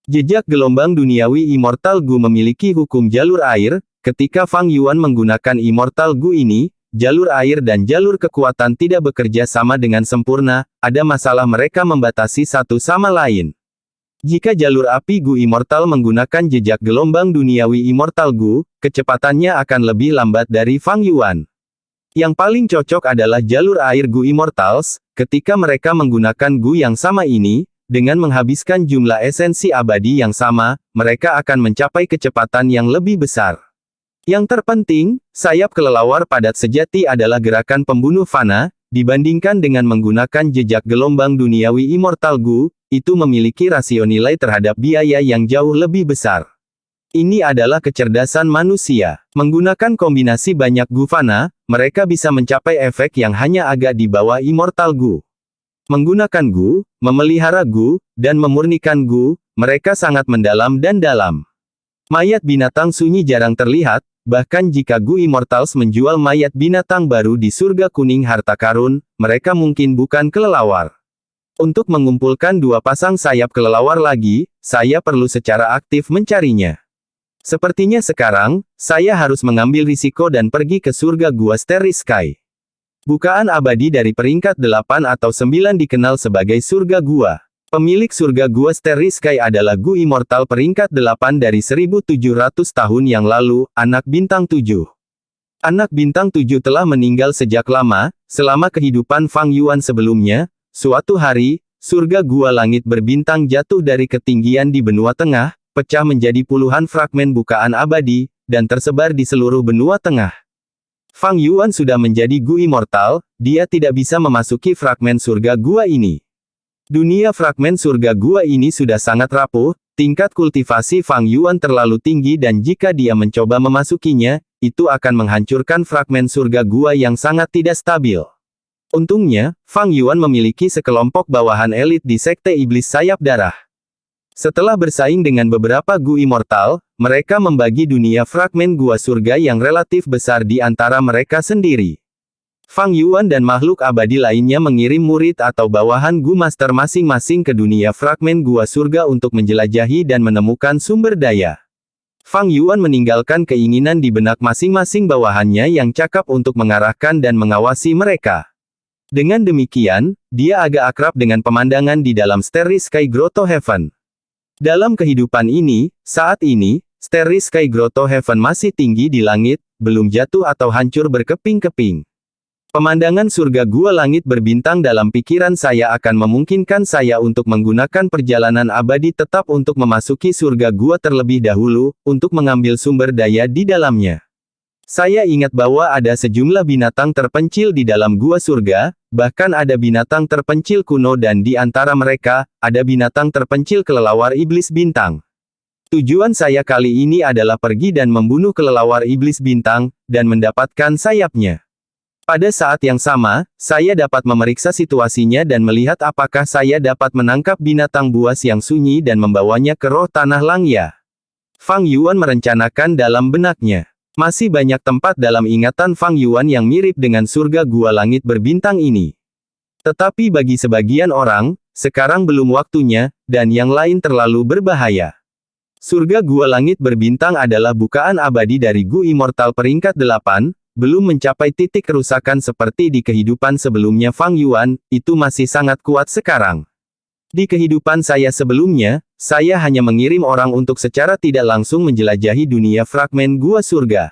Jejak gelombang duniawi Immortal Gu memiliki hukum jalur air, ketika Fang Yuan menggunakan Immortal Gu ini, jalur air dan jalur kekuatan tidak bekerja sama dengan sempurna, ada masalah mereka membatasi satu sama lain. Jika jalur api Gu Immortal menggunakan jejak gelombang duniawi Immortal Gu, kecepatannya akan lebih lambat dari Fang Yuan. Yang paling cocok adalah jalur air Gu Immortals, ketika mereka menggunakan Gu yang sama ini, dengan menghabiskan jumlah esensi abadi yang sama, mereka akan mencapai kecepatan yang lebih besar. Yang terpenting, sayap kelelawar padat sejati adalah gerakan pembunuh fana, dibandingkan dengan menggunakan jejak gelombang duniawi immortal Gu, itu memiliki rasio nilai terhadap biaya yang jauh lebih besar. Ini adalah kecerdasan manusia. Menggunakan kombinasi banyak Gu fana, mereka bisa mencapai efek yang hanya agak di bawah immortal Gu. Menggunakan Gu, memelihara Gu, dan memurnikan Gu, mereka sangat mendalam dan dalam. Mayat binatang sunyi jarang terlihat, bahkan jika Gu Immortals menjual mayat binatang baru di surga kuning harta karun, mereka mungkin bukan kelelawar. Untuk mengumpulkan 2 pasang sayap kelelawar lagi, saya perlu secara aktif mencarinya. Sepertinya sekarang, saya harus mengambil risiko dan pergi ke surga Gua Starry Sky. Bukaan abadi dari peringkat 8 atau 9 dikenal sebagai surga gua. Pemilik surga Gua Starry Sky adalah Gu Immortal peringkat 8 dari 1700 tahun yang lalu, anak bintang 7. Anak bintang 7 telah meninggal sejak lama, selama kehidupan Fang Yuan sebelumnya. Suatu hari, surga Gua Langit berbintang jatuh dari ketinggian di benua tengah, pecah menjadi puluhan fragmen bukaan abadi, dan tersebar di seluruh benua tengah. Fang Yuan sudah menjadi Gu Immortal, dia tidak bisa memasuki fragmen surga Gua ini. Dunia fragmen surga Gua ini sudah sangat rapuh, tingkat kultivasi Fang Yuan terlalu tinggi dan jika dia mencoba memasukinya, itu akan menghancurkan fragmen surga Gua yang sangat tidak stabil. Untungnya, Fang Yuan memiliki sekelompok bawahan elit di Sekte Iblis Sayap Darah. Setelah bersaing dengan beberapa Gu Immortal, mereka membagi dunia fragmen gua surga yang relatif besar di antara mereka sendiri. Fang Yuan dan makhluk abadi lainnya mengirim murid atau bawahan Gu Master masing-masing ke dunia fragmen gua surga untuk menjelajahi dan menemukan sumber daya. Fang Yuan meninggalkan keinginan di benak masing-masing bawahannya yang cakap untuk mengarahkan dan mengawasi mereka. Dengan demikian, dia agak akrab dengan pemandangan di dalam Starry Sky Grotto Heaven. Dalam kehidupan ini, saat ini, Starry Sky Grotto Heaven masih tinggi di langit, belum jatuh atau hancur berkeping-keping. Pemandangan surga Gua Langit berbintang dalam pikiran saya akan memungkinkan saya untuk menggunakan perjalanan abadi tetap untuk memasuki surga Gua terlebih dahulu, untuk mengambil sumber daya di dalamnya. Saya ingat bahwa ada sejumlah binatang terpencil di dalam gua surga, bahkan ada binatang terpencil kuno dan di antara mereka, ada binatang terpencil kelelawar iblis bintang. Tujuan saya kali ini adalah pergi dan membunuh kelelawar iblis bintang, dan mendapatkan sayapnya. Pada saat yang sama, saya dapat memeriksa situasinya dan melihat apakah saya dapat menangkap binatang buas yang sunyi dan membawanya ke roh tanah Langya. Fang Yuan merencanakan dalam benaknya. Masih banyak tempat dalam ingatan Fang Yuan yang mirip dengan surga Gua Langit berbintang ini. Tetapi bagi sebagian orang, sekarang belum waktunya, dan yang lain terlalu berbahaya. Surga Gua Langit berbintang adalah bukaan abadi dari Gu Immortal peringkat 8, belum mencapai titik kerusakan seperti di kehidupan sebelumnya Fang Yuan, itu masih sangat kuat sekarang. Di kehidupan saya sebelumnya, saya hanya mengirim orang untuk secara tidak langsung menjelajahi dunia fragmen gua surga.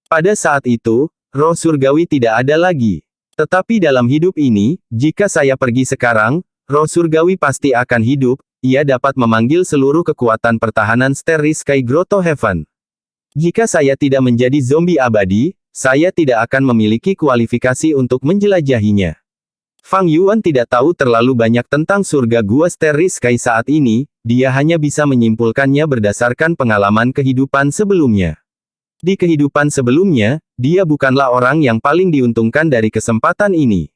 Pada saat itu, roh surgawi tidak ada lagi. Tetapi dalam hidup ini, jika saya pergi sekarang, roh surgawi pasti akan hidup, ia dapat memanggil seluruh kekuatan pertahanan Starry Sky Grotto Heaven. Jika saya tidak menjadi zombie abadi, saya tidak akan memiliki kualifikasi untuk menjelajahinya. Fang Yuan tidak tahu terlalu banyak tentang surga Gua Starry Sky saat ini, dia hanya bisa menyimpulkannya berdasarkan pengalaman kehidupan sebelumnya. Di kehidupan sebelumnya, dia bukanlah orang yang paling diuntungkan dari kesempatan ini.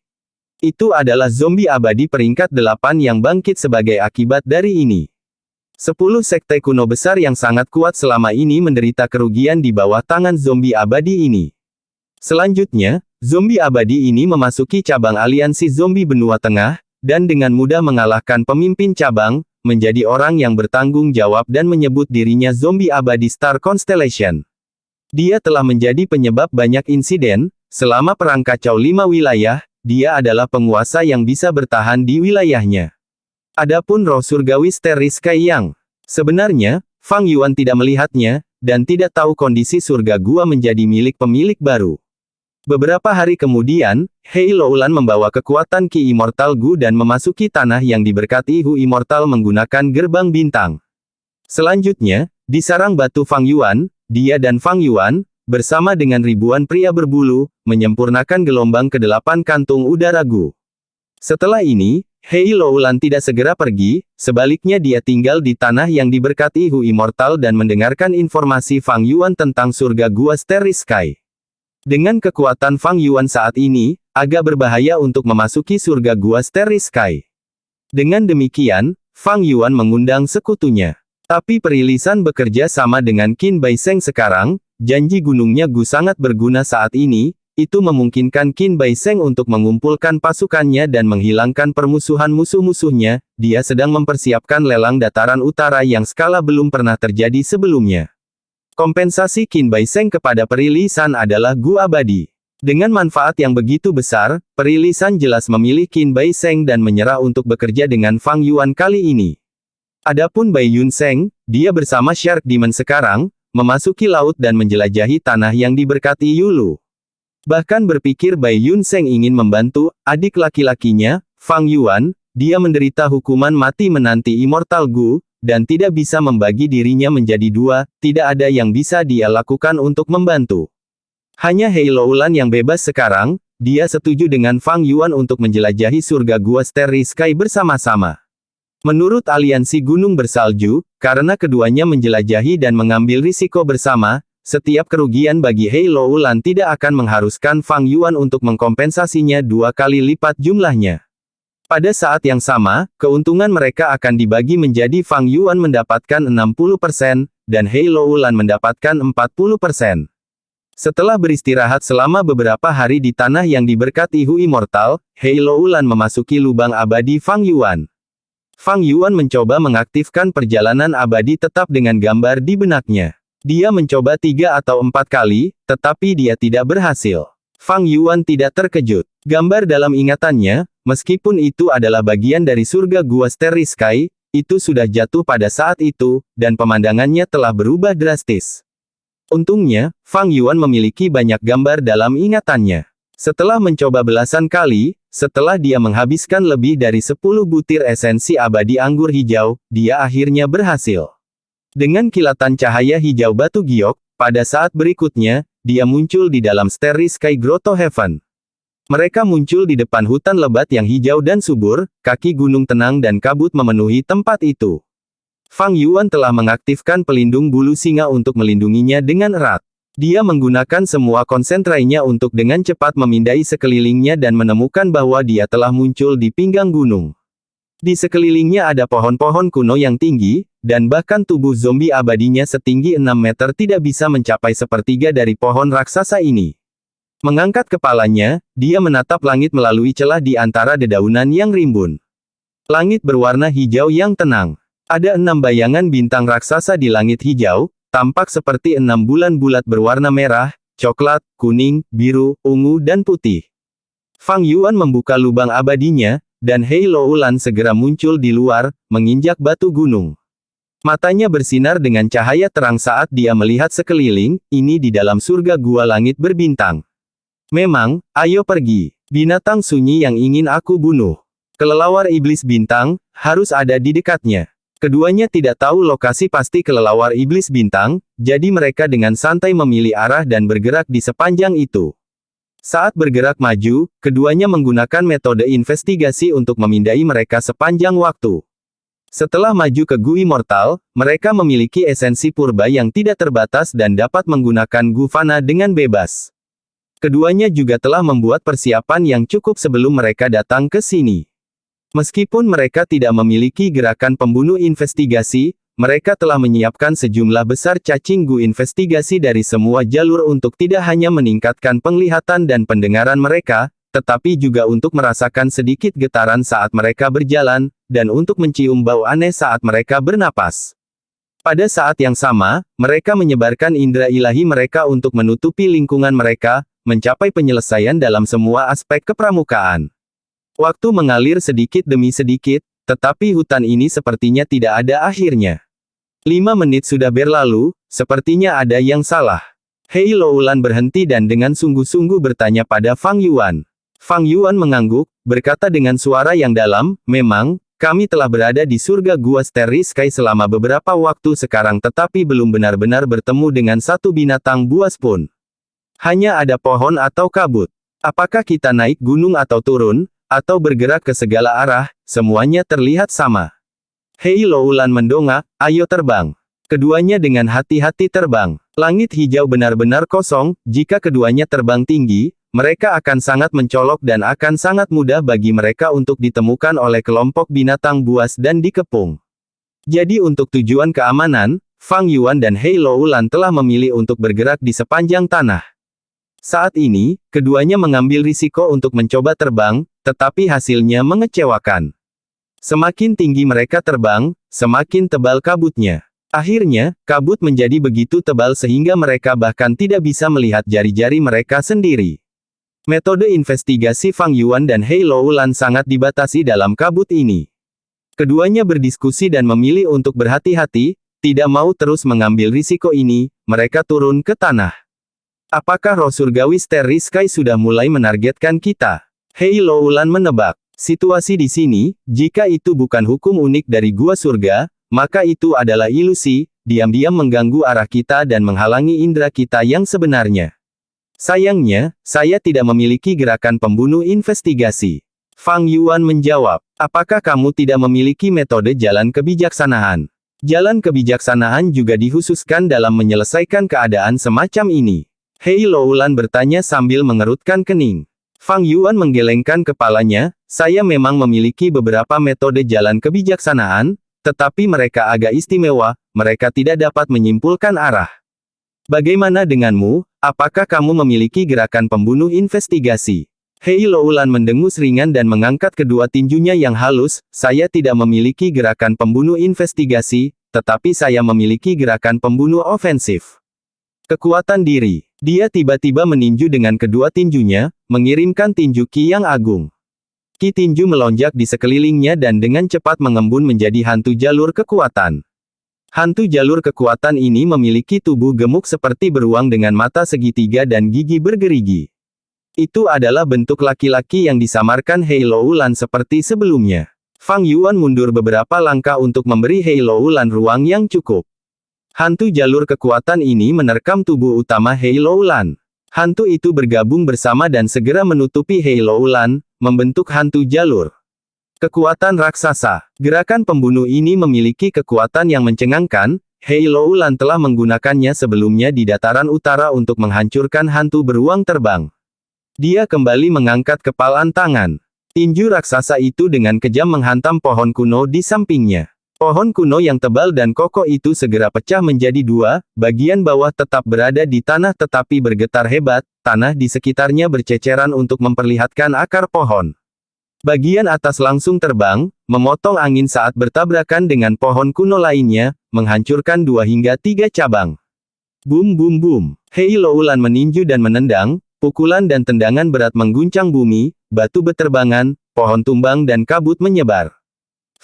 Itu adalah zombie abadi peringkat 8 yang bangkit sebagai akibat dari ini. 10 sekte kuno besar yang sangat kuat selama ini menderita kerugian di bawah tangan zombie abadi ini. Selanjutnya, zombie abadi ini memasuki cabang aliansi zombie benua tengah, dan dengan mudah mengalahkan pemimpin cabang, menjadi orang yang bertanggung jawab dan menyebut dirinya zombie abadi Star Constellation. Dia telah menjadi penyebab banyak insiden, selama perang kacau 5 wilayah, dia adalah penguasa yang bisa bertahan di wilayahnya. Adapun roh surgawi Starry Sky yang sebenarnya, Fang Yuan tidak melihatnya, dan tidak tahu kondisi surga gua menjadi milik pemilik baru. Beberapa hari kemudian, Hei Loulan membawa kekuatan Ki Immortal Gu dan memasuki tanah yang diberkati Hu Immortal menggunakan gerbang bintang. Selanjutnya, di sarang batu Fang Yuan, dia dan Fang Yuan, bersama dengan ribuan pria berbulu, menyempurnakan gelombang ke-8 kantung udara Gu. Setelah ini, Hei Loulan tidak segera pergi, sebaliknya dia tinggal di tanah yang diberkati Hu Immortal dan mendengarkan informasi Fang Yuan tentang surga Gua Starry Sky. Dengan kekuatan Fang Yuan saat ini, agak berbahaya untuk memasuki surga Gua Starry Sky. Dengan demikian, Fang Yuan mengundang sekutunya. Tapi perilisan bekerja sama dengan Qin Bai Sheng sekarang, janji gunungnya Gu sangat berguna saat ini, itu memungkinkan Qin Bai Sheng untuk mengumpulkan pasukannya dan menghilangkan permusuhan musuh-musuhnya, dia sedang mempersiapkan lelang dataran utara yang skala belum pernah terjadi sebelumnya. Kompensasi Qin Bai Sheng kepada perilisan adalah Gu abadi. Dengan manfaat yang begitu besar, perilisan jelas memilih Qin Bai Sheng dan menyerah untuk bekerja dengan Fang Yuan kali ini. Adapun Bai Yun Sheng, dia bersama Shark Demon sekarang, memasuki laut dan menjelajahi tanah yang diberkati Yulu. Bahkan berpikir Bai Yun Sheng ingin membantu adik laki-lakinya, Fang Yuan, dia menderita hukuman mati menanti Immortal Gu, dan tidak bisa membagi dirinya menjadi dua, tidak ada yang bisa dia lakukan untuk membantu. Hanya Hei Loulan yang bebas sekarang, dia setuju dengan Fang Yuan untuk menjelajahi surga Gua Starry Sky bersama-sama. Menurut aliansi Gunung Bersalju, karena keduanya menjelajahi dan mengambil risiko bersama, setiap kerugian bagi Hei Loulan tidak akan mengharuskan Fang Yuan untuk mengkompensasinya 2 kali lipat jumlahnya. Pada saat yang sama, keuntungan mereka akan dibagi menjadi Fang Yuan mendapatkan 60%, dan Hei Loulan mendapatkan 40%. Setelah beristirahat selama beberapa hari di tanah yang diberkati Hu Immortal, Hei Loulan memasuki lubang abadi Fang Yuan. Fang Yuan mencoba mengaktifkan perjalanan abadi tetap dengan gambar di benaknya. Dia mencoba 3 atau 4 kali, tetapi dia tidak berhasil. Fang Yuan tidak terkejut. Gambar dalam ingatannya, meskipun itu adalah bagian dari surga Gua Starry Sky, itu sudah jatuh pada saat itu, dan pemandangannya telah berubah drastis. Untungnya, Fang Yuan memiliki banyak gambar dalam ingatannya. Setelah mencoba belasan kali, setelah dia menghabiskan lebih dari 10 butir esensi abadi anggur hijau, dia akhirnya berhasil. Dengan kilatan cahaya hijau batu giok, pada saat berikutnya, dia muncul di dalam Starry Sky Grotto Heaven. Mereka muncul di depan hutan lebat yang hijau dan subur, kaki gunung tenang dan kabut memenuhi tempat itu. Fang Yuan telah mengaktifkan pelindung bulu singa untuk melindunginya dengan erat. Dia menggunakan semua konsentrasinya untuk dengan cepat memindai sekelilingnya dan menemukan bahwa dia telah muncul di pinggang gunung. Di sekelilingnya ada pohon-pohon kuno yang tinggi, dan bahkan tubuh zombie abadinya setinggi 6 meter tidak bisa mencapai sepertiga dari pohon raksasa ini. Mengangkat kepalanya, dia menatap langit melalui celah di antara dedaunan yang rimbun. Langit berwarna hijau yang tenang. Ada 6 bayangan bintang raksasa di langit hijau, tampak seperti 6 bulan bulat berwarna merah, coklat, kuning, biru, ungu dan putih. Fang Yuan membuka lubang abadinya, dan Hei Loulan segera muncul di luar, menginjak batu gunung. Matanya bersinar dengan cahaya terang saat dia melihat sekeliling, ini di dalam surga gua langit berbintang. Memang, ayo pergi. Binatang sunyi yang ingin aku bunuh. Kelelawar iblis bintang, harus ada di dekatnya. Keduanya tidak tahu lokasi pasti kelelawar iblis bintang, jadi mereka dengan santai memilih arah dan bergerak di sepanjang itu. Saat bergerak maju, keduanya menggunakan metode investigasi untuk memindai mereka sepanjang waktu. Setelah maju ke Gu Immortal, mereka memiliki esensi purba yang tidak terbatas dan dapat menggunakan Gu Fana dengan bebas. Keduanya juga telah membuat persiapan yang cukup sebelum mereka datang ke sini. Meskipun mereka tidak memiliki gerakan pembunuh investigasi, mereka telah menyiapkan sejumlah besar cacing Gu investigasi dari semua jalur untuk tidak hanya meningkatkan penglihatan dan pendengaran mereka, tetapi juga untuk merasakan sedikit getaran saat mereka berjalan, dan untuk mencium bau aneh saat mereka bernapas. Pada saat yang sama, mereka menyebarkan indera ilahi mereka untuk menutupi lingkungan mereka, mencapai penyelesaian dalam semua aspek kepramukaan. Waktu mengalir sedikit demi sedikit, tetapi hutan ini sepertinya tidak ada akhirnya. 5 menit sudah berlalu, sepertinya ada yang salah. Hei Loulan berhenti dan dengan sungguh-sungguh bertanya pada Fang Yuan. Fang Yuan mengangguk, berkata dengan suara yang dalam, memang, kami telah berada di surga Gua Starry Sky selama beberapa waktu sekarang tetapi belum benar-benar bertemu dengan satu binatang buas pun. Hanya ada pohon atau kabut. Apakah kita naik gunung atau turun, atau bergerak ke segala arah, semuanya terlihat sama. Hei Loulan mendongak, ayo terbang. Keduanya dengan hati-hati terbang. Langit hijau benar-benar kosong, jika keduanya terbang tinggi, mereka akan sangat mencolok dan akan sangat mudah bagi mereka untuk ditemukan oleh kelompok binatang buas dan dikepung. Jadi untuk tujuan keamanan, Fang Yuan dan Hei Loulan telah memilih untuk bergerak di sepanjang tanah. Saat ini, keduanya mengambil risiko untuk mencoba terbang, tetapi hasilnya mengecewakan. Semakin tinggi mereka terbang, semakin tebal kabutnya. Akhirnya, kabut menjadi begitu tebal sehingga mereka bahkan tidak bisa melihat jari-jari mereka sendiri. Metode investigasi Fang Yuan dan Hei Loulan sangat dibatasi dalam kabut ini. Keduanya berdiskusi dan memilih untuk berhati-hati, tidak mau terus mengambil risiko ini, mereka turun ke tanah. Apakah roh surgawi Starry Sky sudah mulai menargetkan kita? Hei Loulan menebak. Situasi di sini, jika itu bukan hukum unik dari gua surga, maka itu adalah ilusi, diam-diam mengganggu arah kita dan menghalangi indera kita yang sebenarnya. Sayangnya, saya tidak memiliki gerakan pembunuh investigasi. Fang Yuan menjawab, apakah kamu tidak memiliki metode jalan kebijaksanaan? Jalan kebijaksanaan juga dikhususkan dalam menyelesaikan keadaan semacam ini. Hei Loulan bertanya sambil mengerutkan kening. Fang Yuan menggelengkan kepalanya, saya memang memiliki beberapa metode jalan kebijaksanaan, tetapi mereka agak istimewa, mereka tidak dapat menyimpulkan arah. Bagaimana denganmu, apakah kamu memiliki gerakan pembunuh investigasi? Hei Loulan mendengus ringan dan mengangkat kedua tinjunya yang halus, saya tidak memiliki gerakan pembunuh investigasi, tetapi saya memiliki gerakan pembunuh ofensif. Kekuatan diri. Dia tiba-tiba meninju dengan kedua tinjunya, mengirimkan tinju Qi yang agung. Qi tinju melonjak di sekelilingnya dan dengan cepat mengembun menjadi hantu jalur kekuatan. Hantu jalur kekuatan ini memiliki tubuh gemuk seperti beruang dengan mata segitiga dan gigi bergerigi. Itu adalah bentuk laki-laki yang disamarkan Hei Loulan seperti sebelumnya. Fang Yuan mundur beberapa langkah untuk memberi Hei Loulan ruang yang cukup. Hantu jalur kekuatan ini menerkam tubuh utama Hei Loulan. Hantu itu bergabung bersama dan segera menutupi Hei Loulan, membentuk hantu jalur. Kekuatan raksasa. Gerakan pembunuh ini memiliki kekuatan yang mencengangkan, Hei Loulan telah menggunakannya sebelumnya di dataran utara untuk menghancurkan hantu beruang terbang. Dia kembali mengangkat kepalan tangan. Tinju raksasa itu dengan kejam menghantam pohon kuno di sampingnya. Pohon kuno yang tebal dan kokoh itu segera pecah menjadi dua, bagian bawah tetap berada di tanah tetapi bergetar hebat, tanah di sekitarnya berceceran untuk memperlihatkan akar pohon. Bagian atas langsung terbang, memotong angin saat bertabrakan dengan pohon kuno lainnya, menghancurkan 2 hingga 3 cabang. Bum bum bum. Hei Loulan meninju dan menendang, pukulan dan tendangan berat mengguncang bumi, batu beterbangan, pohon tumbang dan kabut menyebar.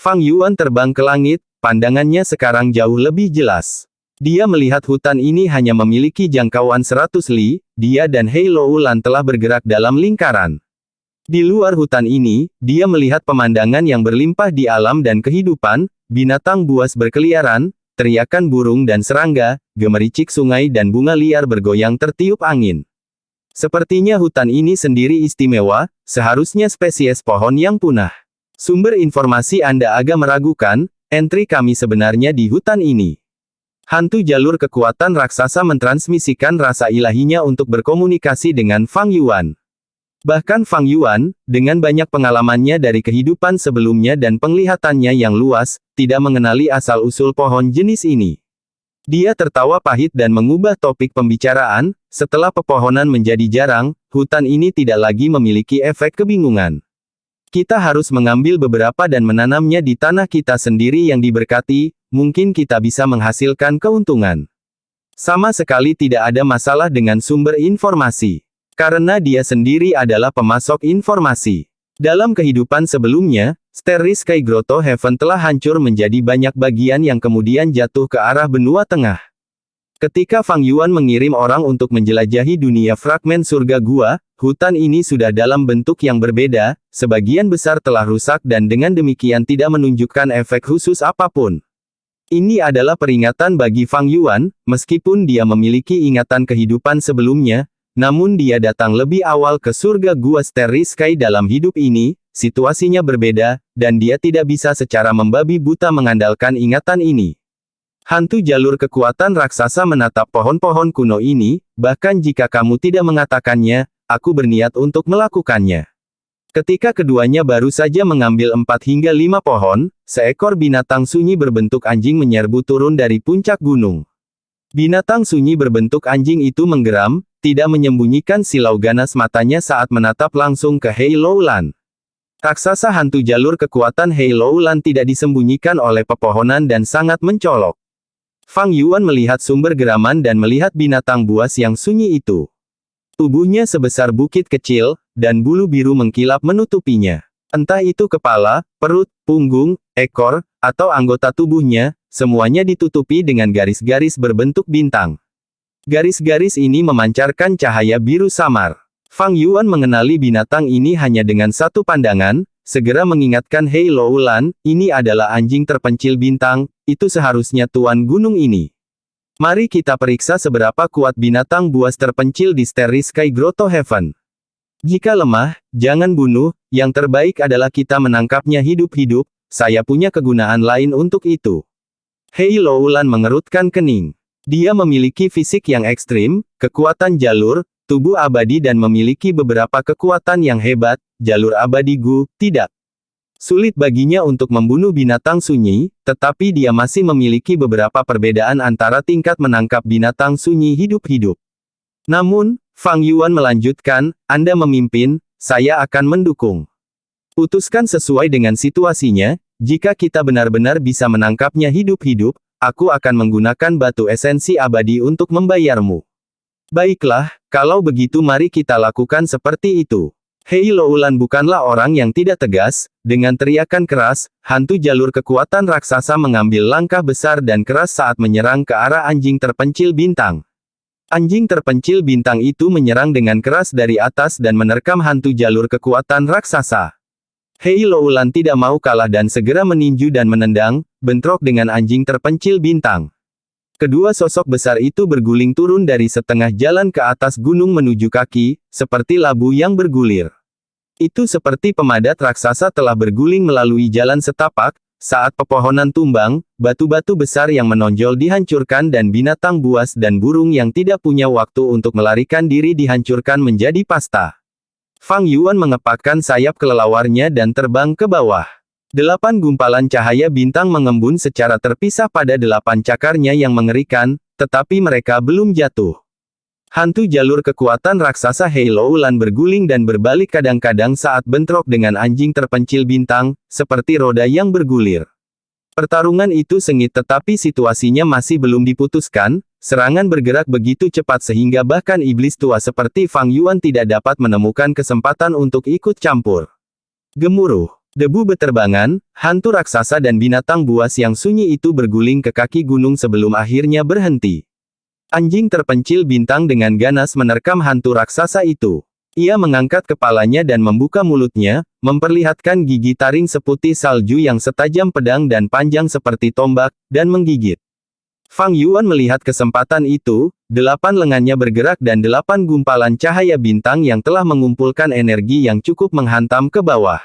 Fang Yuan terbang ke langit, pandangannya sekarang jauh lebih jelas. Dia melihat hutan ini hanya memiliki jangkauan 100 li, dia dan Hei Loulan telah bergerak dalam lingkaran. Di luar hutan ini, dia melihat pemandangan yang berlimpah di alam dan kehidupan, binatang buas berkeliaran, teriakan burung dan serangga, gemericik sungai dan bunga liar bergoyang tertiup angin. Sepertinya hutan ini sendiri istimewa, seharusnya spesies pohon yang punah. Sumber informasi Anda agak meragukan, entry kami sebenarnya di hutan ini. Hantu jalur kekuatan raksasa mentransmisikan rasa ilahinya untuk berkomunikasi dengan Fang Yuan. Bahkan Fang Yuan, dengan banyak pengalamannya dari kehidupan sebelumnya dan penglihatannya yang luas, tidak mengenali asal-usul pohon jenis ini. Dia tertawa pahit dan mengubah topik pembicaraan, setelah pepohonan menjadi jarang, hutan ini tidak lagi memiliki efek kebingungan. Kita harus mengambil beberapa dan menanamnya di tanah kita sendiri yang diberkati, mungkin kita bisa menghasilkan keuntungan. Sama sekali tidak ada masalah dengan sumber informasi. Karena dia sendiri adalah pemasok informasi. Dalam kehidupan sebelumnya, Starry Sky Grotto Heaven telah hancur menjadi banyak bagian yang kemudian jatuh ke arah benua tengah. Ketika Fang Yuan mengirim orang untuk menjelajahi dunia fragmen surga gua, hutan ini sudah dalam bentuk yang berbeda, sebagian besar telah rusak dan dengan demikian tidak menunjukkan efek khusus apapun. Ini adalah peringatan bagi Fang Yuan, meskipun dia memiliki ingatan kehidupan sebelumnya, namun dia datang lebih awal ke surga gua Starry Sky dalam hidup ini, situasinya berbeda, dan dia tidak bisa secara membabi buta mengandalkan ingatan ini. Hantu jalur kekuatan raksasa menatap pohon-pohon kuno ini, bahkan jika kamu tidak mengatakannya, aku berniat untuk melakukannya. Ketika keduanya baru saja mengambil 4 hingga 5 pohon, seekor binatang sunyi berbentuk anjing menyerbu turun dari puncak gunung. Binatang sunyi berbentuk anjing itu menggeram, tidak menyembunyikan silau ganas matanya saat menatap langsung ke Hei Loulan. Raksasa hantu jalur kekuatan Hei Loulan tidak disembunyikan oleh pepohonan dan sangat mencolok. Fang Yuan melihat sumber geraman dan melihat binatang buas yang sunyi itu. Tubuhnya sebesar bukit kecil, dan bulu biru mengkilap menutupinya. Entah itu kepala, perut, punggung, ekor, atau anggota tubuhnya, semuanya ditutupi dengan garis-garis berbentuk bintang. Garis-garis ini memancarkan cahaya biru samar. Fang Yuan mengenali binatang ini hanya dengan satu pandangan, segera mengingatkan Hei Loulan, ini adalah anjing terpencil bintang, itu seharusnya tuan gunung ini. Mari kita periksa seberapa kuat binatang buas terpencil di Starry Sky Grotto Heaven. Jika lemah, jangan bunuh, yang terbaik adalah kita menangkapnya hidup-hidup, saya punya kegunaan lain untuk itu. Hei Loulan mengerutkan kening. Dia memiliki fisik yang ekstrim, kekuatan jalur, tubuh abadi dan memiliki beberapa kekuatan yang hebat, jalur abadi Gu, tidak. Sulit baginya untuk membunuh binatang sunyi, tetapi dia masih memiliki beberapa perbedaan antara tingkat menangkap binatang sunyi hidup-hidup. Namun, Fang Yuan melanjutkan, Anda memimpin, saya akan mendukung. Putuskan sesuai dengan situasinya, jika kita benar-benar bisa menangkapnya hidup-hidup, aku akan menggunakan batu esensi abadi untuk membayarmu. Baiklah, kalau begitu mari kita lakukan seperti itu. Hei Loulan bukanlah orang yang tidak tegas, dengan teriakan keras, hantu jalur kekuatan raksasa mengambil langkah besar dan keras saat menyerang ke arah anjing terpencil bintang. Anjing terpencil bintang itu menyerang dengan keras dari atas dan menerkam hantu jalur kekuatan raksasa. Hei Loulan tidak mau kalah dan segera meninju dan menendang, bentrok dengan anjing terpencil bintang. Kedua sosok besar itu berguling turun dari setengah jalan ke atas gunung menuju kaki, seperti labu yang bergulir. Itu seperti pemadat raksasa telah berguling melalui jalan setapak, saat pepohonan tumbang, batu-batu besar yang menonjol dihancurkan dan binatang buas dan burung yang tidak punya waktu untuk melarikan diri dihancurkan menjadi pasta. Fang Yuan mengepakkan sayap kelelawarnya dan terbang ke bawah. 8 gumpalan cahaya bintang mengembun secara terpisah pada 8 cakarnya yang mengerikan, tetapi mereka belum jatuh. Hantu jalur kekuatan raksasa Hei Loulan berguling dan berbalik kadang-kadang saat bentrok dengan anjing terpencil bintang, seperti roda yang bergulir. Pertarungan itu sengit tetapi situasinya masih belum diputuskan, serangan bergerak begitu cepat sehingga bahkan iblis tua seperti Fang Yuan tidak dapat menemukan kesempatan untuk ikut campur. Gemuruh. Debu beterbangan, hantu raksasa dan binatang buas yang sunyi itu berguling ke kaki gunung sebelum akhirnya berhenti. Anjing terpencil bintang dengan ganas menerkam hantu raksasa itu. Ia mengangkat kepalanya dan membuka mulutnya, memperlihatkan gigi taring seputih salju yang setajam pedang dan panjang seperti tombak, dan menggigit. Fang Yuan melihat kesempatan itu, 8 lengannya bergerak dan 8 gumpalan cahaya bintang yang telah mengumpulkan energi yang cukup menghantam ke bawah.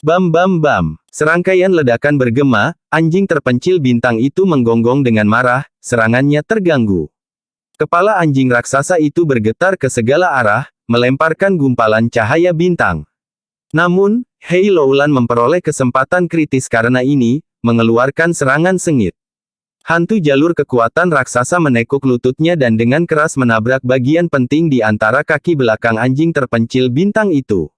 Bam bam bam. Serangkaian ledakan bergema, anjing terpencil bintang itu menggonggong dengan marah, serangannya terganggu. Kepala anjing raksasa itu bergetar ke segala arah, melemparkan gumpalan cahaya bintang. Namun, Hei Loulan memperoleh kesempatan kritis karena ini, mengeluarkan serangan sengit. Hantu jalur kekuatan raksasa menekuk lututnya dan dengan keras menabrak bagian penting di antara kaki belakang anjing terpencil bintang itu.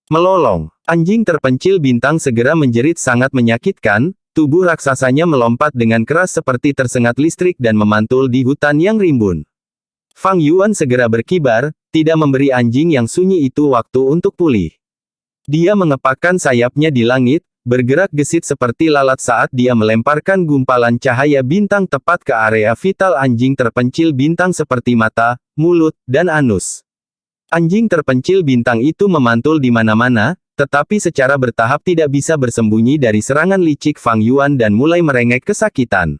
Melolong. Anjing terpencil bintang segera menjerit sangat menyakitkan, tubuh raksasanya melompat dengan keras seperti tersengat listrik dan memantul di hutan yang rimbun. Fang Yuan segera berkibar, tidak memberi anjing yang sunyi itu waktu untuk pulih. Dia mengepakkan sayapnya di langit, bergerak gesit seperti lalat saat dia melemparkan gumpalan cahaya bintang tepat ke area vital anjing terpencil bintang seperti mata, mulut, dan anus. Anjing terpencil bintang itu memantul di mana-mana, tetapi secara bertahap tidak bisa bersembunyi dari serangan licik Fang Yuan dan mulai merengek kesakitan.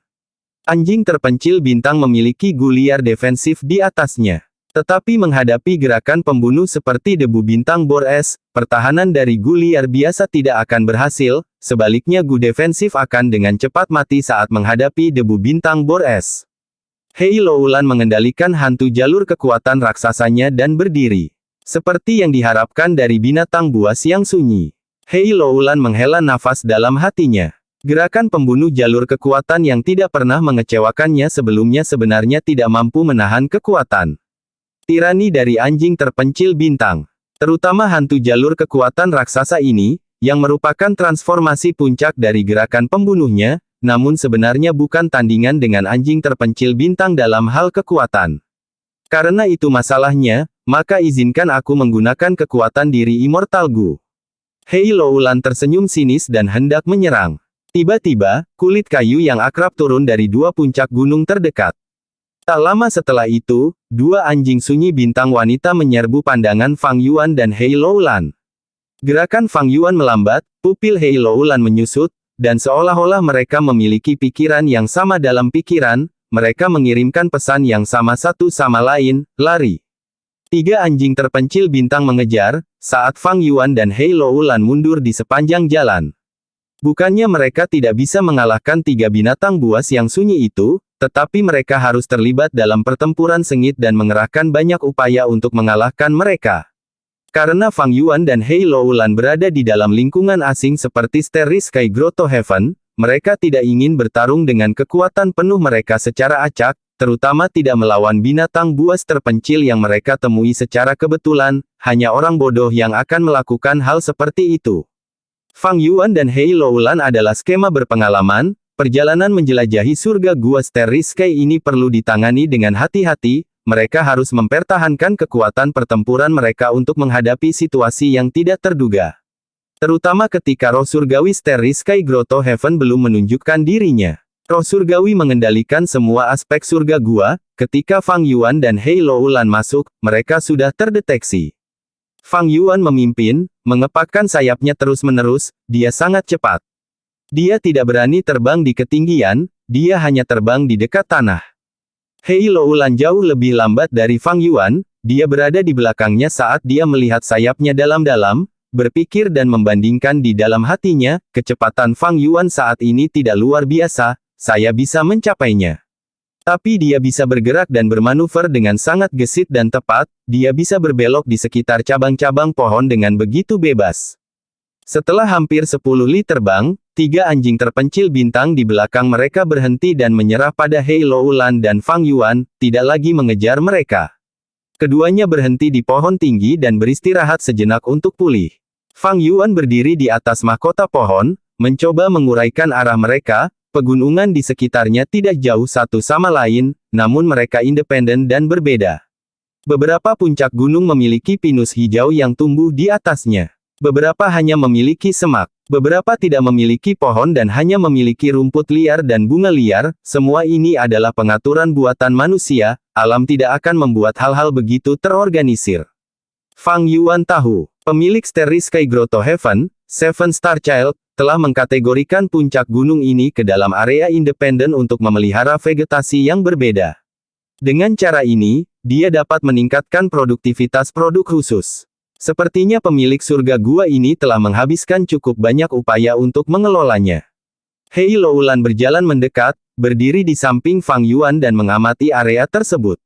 Anjing terpencil bintang memiliki guliar defensif di atasnya. Tetapi menghadapi gerakan pembunuh seperti debu bintang bor es, pertahanan dari guliar biasa tidak akan berhasil, sebaliknya gu defensif akan dengan cepat mati saat menghadapi debu bintang bor es. Hei Loulan mengendalikan hantu jalur kekuatan raksasanya dan berdiri. Seperti yang diharapkan dari binatang buas yang sunyi. Hei Loulan menghela nafas dalam hatinya. Gerakan pembunuh jalur kekuatan yang tidak pernah mengecewakannya sebelumnya sebenarnya tidak mampu menahan kekuatan tirani dari anjing terpencil bintang. Terutama hantu jalur kekuatan raksasa ini, yang merupakan transformasi puncak dari gerakan pembunuhnya, namun sebenarnya bukan tandingan dengan anjing terpencil bintang dalam hal kekuatan. Karena itu masalahnya, maka izinkan aku menggunakan kekuatan diri Immortal Gu. Hei Loulan tersenyum sinis dan hendak menyerang. Tiba-tiba, kulit kayu yang akrab turun dari dua puncak gunung terdekat. Tak lama setelah itu, dua anjing sunyi bintang wanita menyerbu pandangan Fang Yuan dan Hei Loulan. Gerakan Fang Yuan melambat, pupil Hei Loulan menyusut, dan seolah-olah mereka memiliki pikiran yang sama dalam pikiran, mereka mengirimkan pesan yang sama satu sama lain, lari. Tiga anjing terpencil bintang mengejar, saat Fang Yuan dan Hei Loulan mundur di sepanjang jalan. Bukannya mereka tidak bisa mengalahkan tiga binatang buas yang sunyi itu, tetapi mereka harus terlibat dalam pertempuran sengit dan mengerahkan banyak upaya untuk mengalahkan mereka. Karena Fang Yuan dan Hei Loulan berada di dalam lingkungan asing seperti Starry Sky Grotto Heaven, mereka tidak ingin bertarung dengan kekuatan penuh mereka secara acak, terutama tidak melawan binatang buas terpencil yang mereka temui secara kebetulan, hanya orang bodoh yang akan melakukan hal seperti itu. Fang Yuan dan Hei Loulan adalah skema berpengalaman. Perjalanan menjelajahi surga gua Starry Sky ini perlu ditangani dengan hati-hati, mereka harus mempertahankan kekuatan pertempuran mereka untuk menghadapi situasi yang tidak terduga. Terutama ketika roh surgawi Starry Sky Grotto Heaven belum menunjukkan dirinya. Roh surgawi mengendalikan semua aspek surga gua, ketika Fang Yuan dan Hei Loulan masuk, mereka sudah terdeteksi. Fang Yuan memimpin, mengepakkan sayapnya terus-menerus, dia sangat cepat. Dia tidak berani terbang di ketinggian, dia hanya terbang di dekat tanah. Hei Loulan jauh lebih lambat dari Fang Yuan, dia berada di belakangnya saat dia melihat sayapnya dalam-dalam, berpikir dan membandingkan di dalam hatinya, kecepatan Fang Yuan saat ini tidak luar biasa, saya bisa mencapainya. Tapi dia bisa bergerak dan bermanuver dengan sangat gesit dan tepat, dia bisa berbelok di sekitar cabang-cabang pohon dengan begitu bebas. Setelah hampir 10 li terbang, tiga anjing terpencil bintang di belakang mereka berhenti dan menyerah pada Hei Loulan dan Fang Yuan, tidak lagi mengejar mereka. Keduanya berhenti di pohon tinggi dan beristirahat sejenak untuk pulih. Fang Yuan berdiri di atas mahkota pohon, mencoba menguraikan arah mereka, pegunungan di sekitarnya tidak jauh satu sama lain, namun mereka independen dan berbeda. Beberapa puncak gunung memiliki pinus hijau yang tumbuh di atasnya. Beberapa hanya memiliki semak. Beberapa tidak memiliki pohon dan hanya memiliki rumput liar dan bunga liar, semua ini adalah pengaturan buatan manusia, alam tidak akan membuat hal-hal begitu terorganisir. Fang Yuan tahu, pemilik Starry Sky Grotto Heaven, Seven Star Child, telah mengkategorikan puncak gunung ini ke dalam area independen untuk memelihara vegetasi yang berbeda. Dengan cara ini, dia dapat meningkatkan produktivitas produk khusus. Sepertinya pemilik surga gua ini telah menghabiskan cukup banyak upaya untuk mengelolanya. Hei Loulan berjalan mendekat, berdiri di samping Fang Yuan dan mengamati area tersebut.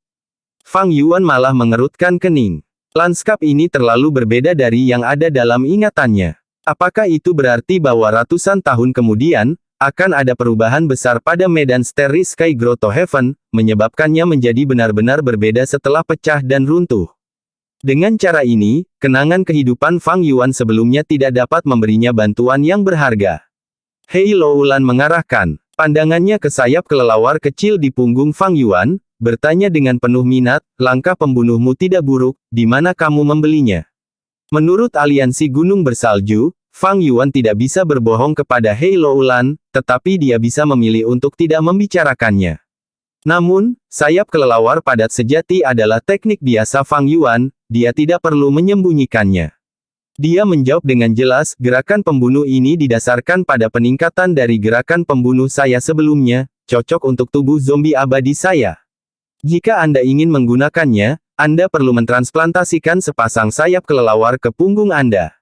Fang Yuan malah mengerutkan kening. Lanskap ini terlalu berbeda dari yang ada dalam ingatannya. Apakah itu berarti bahwa ratusan tahun kemudian, akan ada perubahan besar pada medan Starry Sky Grotto Heaven, menyebabkannya menjadi benar-benar berbeda setelah pecah dan runtuh? Dengan cara ini, kenangan kehidupan Fang Yuan sebelumnya tidak dapat memberinya bantuan yang berharga. Hei Loulan mengarahkan pandangannya ke sayap kelelawar kecil di punggung Fang Yuan, bertanya dengan penuh minat, langkah pembunuhmu tidak buruk, di mana kamu membelinya? Menurut aliansi gunung bersalju, Fang Yuan tidak bisa berbohong kepada Hei Loulan, tetapi dia bisa memilih untuk tidak membicarakannya. Namun, sayap kelelawar padat sejati adalah teknik biasa Fang Yuan, dia tidak perlu menyembunyikannya. Dia menjawab dengan jelas, gerakan pembunuh ini didasarkan pada peningkatan dari gerakan pembunuh saya sebelumnya, cocok untuk tubuh zombie abadi saya. Jika Anda ingin menggunakannya, Anda perlu mentransplantasikan sepasang sayap kelelawar ke punggung Anda.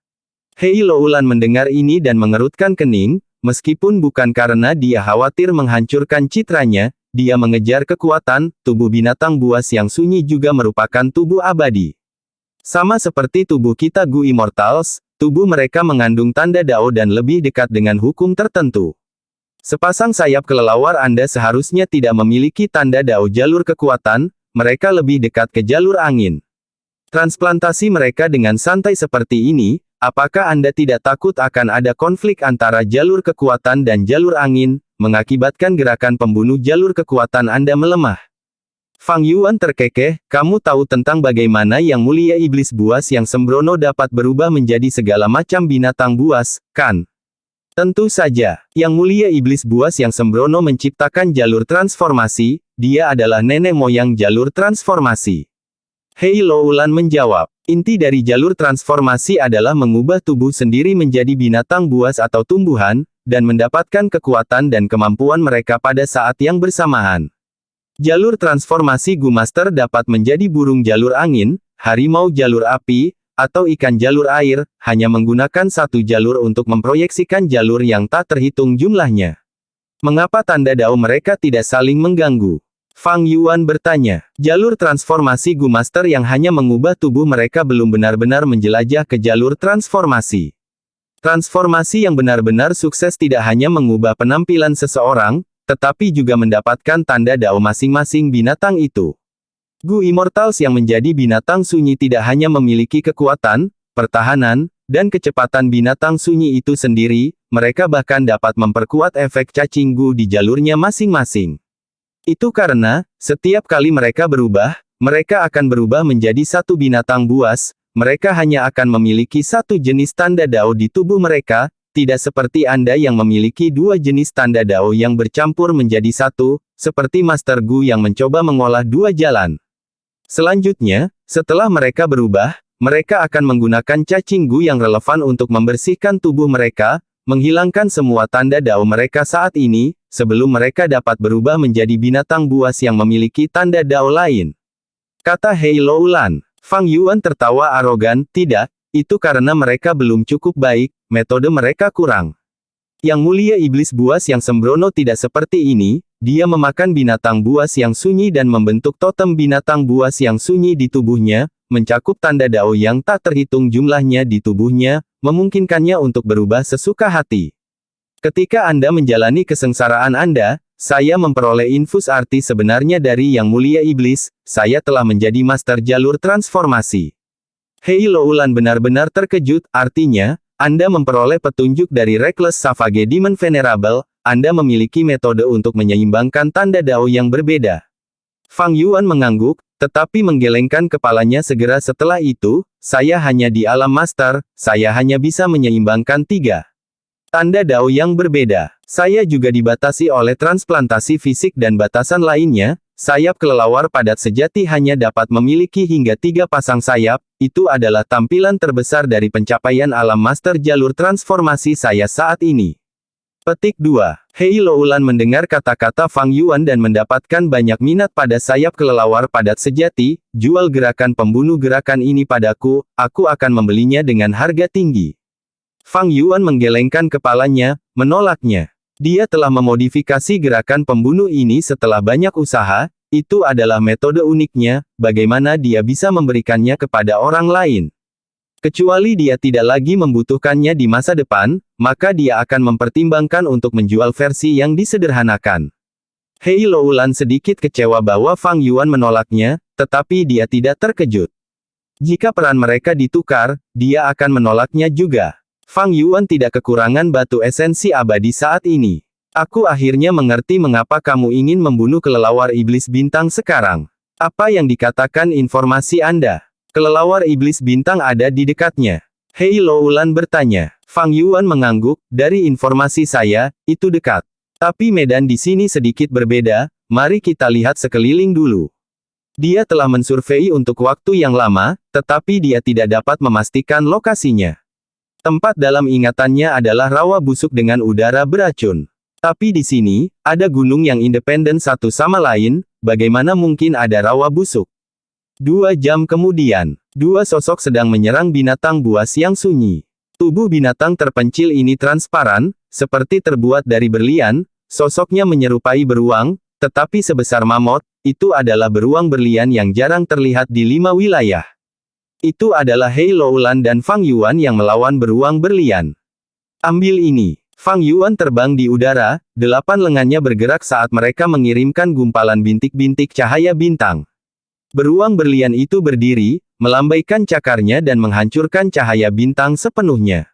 Hei Loulan mendengar ini dan mengerutkan kening, meskipun bukan karena dia khawatir menghancurkan citranya, dia mengejar kekuatan, tubuh binatang buas yang sunyi juga merupakan tubuh abadi. Sama seperti tubuh kita Gu Immortals, tubuh mereka mengandung tanda Dao dan lebih dekat dengan hukum tertentu. Sepasang sayap kelelawar Anda seharusnya tidak memiliki tanda Dao jalur kekuatan, mereka lebih dekat ke jalur angin. Transplantasi mereka dengan santai seperti ini, apakah Anda tidak takut akan ada konflik antara jalur kekuatan dan jalur angin, mengakibatkan gerakan pembunuh jalur kekuatan Anda melemah? Fang Yuan terkekeh, kamu tahu tentang bagaimana Yang Mulia Iblis Buas yang sembrono dapat berubah menjadi segala macam binatang buas, kan? Tentu saja, Yang Mulia Iblis Buas yang sembrono menciptakan jalur transformasi, dia adalah nenek moyang jalur transformasi. Hei Loulan menjawab, inti dari jalur transformasi adalah mengubah tubuh sendiri menjadi binatang buas atau tumbuhan, dan mendapatkan kekuatan dan kemampuan mereka pada saat yang bersamaan. Jalur transformasi Gu Master dapat menjadi burung jalur angin, harimau jalur api, atau ikan jalur air, hanya menggunakan satu jalur untuk memproyeksikan jalur yang tak terhitung jumlahnya. Mengapa tanda Dao mereka tidak saling mengganggu? Fang Yuan bertanya. Jalur transformasi Gu Master yang hanya mengubah tubuh mereka belum benar-benar menjelajah ke jalur transformasi. Transformasi yang benar-benar sukses tidak hanya mengubah penampilan seseorang, tetapi juga mendapatkan tanda Dao masing-masing binatang itu. Gu Immortals yang menjadi binatang sunyi tidak hanya memiliki kekuatan, pertahanan, dan kecepatan binatang sunyi itu sendiri, mereka bahkan dapat memperkuat efek cacing Gu di jalurnya masing-masing. Itu karena, setiap kali mereka berubah, mereka akan berubah menjadi satu binatang buas, mereka hanya akan memiliki satu jenis tanda Dao di tubuh mereka, tidak seperti Anda yang memiliki dua jenis tanda Dao yang bercampur menjadi satu, seperti Master Gu yang mencoba mengolah dua jalan. Selanjutnya, setelah mereka berubah, mereka akan menggunakan cacing Gu yang relevan untuk membersihkan tubuh mereka, menghilangkan semua tanda Dao mereka saat ini, sebelum mereka dapat berubah menjadi binatang buas yang memiliki tanda Dao lain. Kata Hei Loulan. Fang Yuan tertawa arogan, tidak, itu karena mereka belum cukup baik, metode mereka kurang. Yang Mulia Iblis Buas yang sembrono tidak seperti ini, dia memakan binatang buas yang sunyi dan membentuk totem binatang buas yang sunyi di tubuhnya, mencakup tanda Dao yang tak terhitung jumlahnya di tubuhnya, memungkinkannya untuk berubah sesuka hati. Ketika Anda menjalani kesengsaraan Anda, saya memperoleh infus arti sebenarnya dari Yang Mulia Iblis, saya telah menjadi master jalur transformasi. Hei Loulan benar-benar terkejut, artinya, Anda memperoleh petunjuk dari Reckless Savage Demon Venerable, Anda memiliki metode untuk menyeimbangkan tanda Dao yang berbeda. Fang Yuan mengangguk, tetapi menggelengkan kepalanya segera setelah itu, saya hanya di alam master, saya hanya bisa menyeimbangkan tiga tanda Dao yang berbeda. Saya juga dibatasi oleh transplantasi fisik dan batasan lainnya, sayap kelelawar padat sejati hanya dapat memiliki hingga 3 pasang sayap, itu adalah tampilan terbesar dari pencapaian alam master jalur transformasi saya saat ini. Petik 2. Hei Loulan mendengar kata-kata Fang Yuan dan mendapatkan banyak minat pada sayap kelelawar padat sejati, jual gerakan pembunuh gerakan ini padaku, aku akan membelinya dengan harga tinggi. Fang Yuan menggelengkan kepalanya, menolaknya. Dia telah memodifikasi gerakan pembunuh ini setelah banyak usaha, itu adalah metode uniknya, bagaimana dia bisa memberikannya kepada orang lain. Kecuali dia tidak lagi membutuhkannya di masa depan, maka dia akan mempertimbangkan untuk menjual versi yang disederhanakan. Hei Loulan sedikit kecewa bahwa Fang Yuan menolaknya, tetapi dia tidak terkejut. Jika peran mereka ditukar, dia akan menolaknya juga. Fang Yuan tidak kekurangan batu esensi abadi saat ini. Aku akhirnya mengerti mengapa kamu ingin membunuh kelelawar iblis bintang sekarang. Apa yang dikatakan informasi Anda? Kelelawar iblis bintang ada di dekatnya. Hei Loulan bertanya. Fang Yuan mengangguk, dari informasi saya, itu dekat. Tapi medan di sini sedikit berbeda, mari kita lihat sekeliling dulu. Dia telah mensurvei untuk waktu yang lama, tetapi dia tidak dapat memastikan lokasinya. Tempat dalam ingatannya adalah rawa busuk dengan udara beracun. Tapi di sini, ada gunung yang independen satu sama lain, bagaimana mungkin ada rawa busuk? 2 jam kemudian, 2 sosok sedang menyerang binatang buas yang sunyi. Tubuh binatang terpencil ini transparan, seperti terbuat dari berlian, sosoknya menyerupai beruang, tetapi sebesar mamut, itu adalah beruang berlian yang jarang terlihat di 5 wilayah. Itu adalah Hei Loulan dan Fang Yuan yang melawan beruang berlian. Ambil ini. Fang Yuan terbang di udara, 8 lengannya bergerak saat mereka mengirimkan gumpalan bintik-bintik cahaya bintang. Beruang berlian itu berdiri, melambaikan cakarnya dan menghancurkan cahaya bintang sepenuhnya.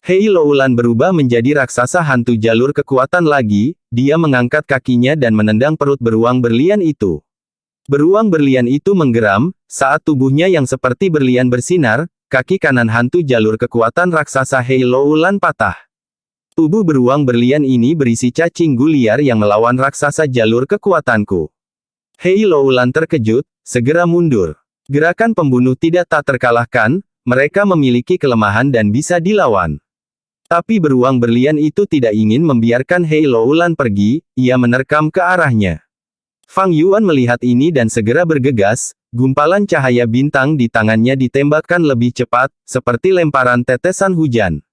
Hei Loulan berubah menjadi raksasa hantu jalur kekuatan lagi, dia mengangkat kakinya dan menendang perut beruang berlian itu. Beruang berlian itu menggeram, saat tubuhnya yang seperti berlian bersinar, kaki kanan hantu jalur kekuatan raksasa Hei Loulan patah. Tubuh beruang berlian ini berisi cacing liar yang melawan raksasa jalur kekuatanku. Hei Loulan terkejut, segera mundur. Gerakan pembunuh tidak tak terkalahkan, mereka memiliki kelemahan dan bisa dilawan. Tapi beruang berlian itu tidak ingin membiarkan Hei Loulan pergi, ia menerkam ke arahnya. Fang Yuan melihat ini dan segera bergegas, gumpalan cahaya bintang di tangannya ditembakkan lebih cepat, seperti lemparan tetesan hujan.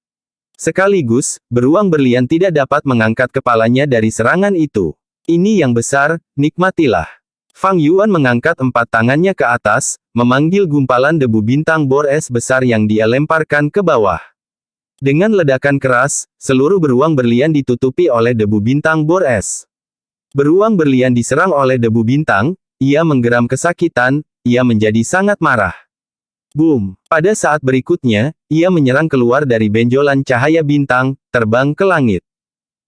Sekaligus, beruang berlian tidak dapat mengangkat kepalanya dari serangan itu. Ini yang besar, nikmatilah. Fang Yuan mengangkat 4 tangannya ke atas, memanggil gumpalan debu bintang bor es besar yang dia lemparkan ke bawah. Dengan ledakan keras, seluruh beruang berlian ditutupi oleh debu bintang bor es. Beruang berlian diserang oleh debu bintang, ia menggeram kesakitan, ia menjadi sangat marah. Boom! Pada saat berikutnya, ia menyerang keluar dari benjolan cahaya bintang, terbang ke langit.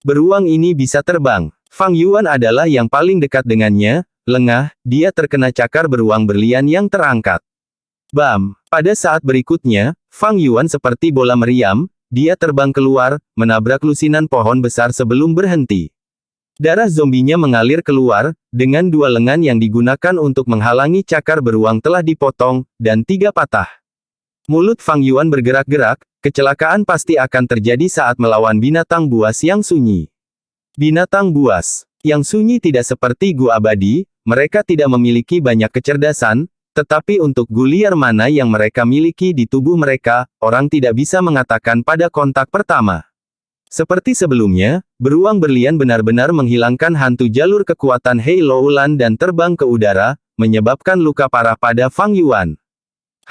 Beruang ini bisa terbang. Fang Yuan adalah yang paling dekat dengannya. Lengah, dia terkena cakar beruang berlian yang terangkat. Bam! Pada saat berikutnya, Fang Yuan seperti bola meriam, dia terbang keluar, menabrak lusinan pohon besar sebelum berhenti. Darah zombinya mengalir keluar, dengan 2 lengan yang digunakan untuk menghalangi cakar beruang telah dipotong, dan 3 patah. Mulut Fang Yuan bergerak-gerak, kecelakaan pasti akan terjadi saat melawan binatang buas yang sunyi. Binatang buas yang sunyi tidak seperti Gu abadi, mereka tidak memiliki banyak kecerdasan, tetapi untuk Gu liar mana yang mereka miliki di tubuh mereka, orang tidak bisa mengatakan pada kontak pertama. Seperti sebelumnya, beruang berlian benar-benar menghilangkan hantu jalur kekuatan Hei Loulan dan terbang ke udara, menyebabkan luka parah pada Fang Yuan.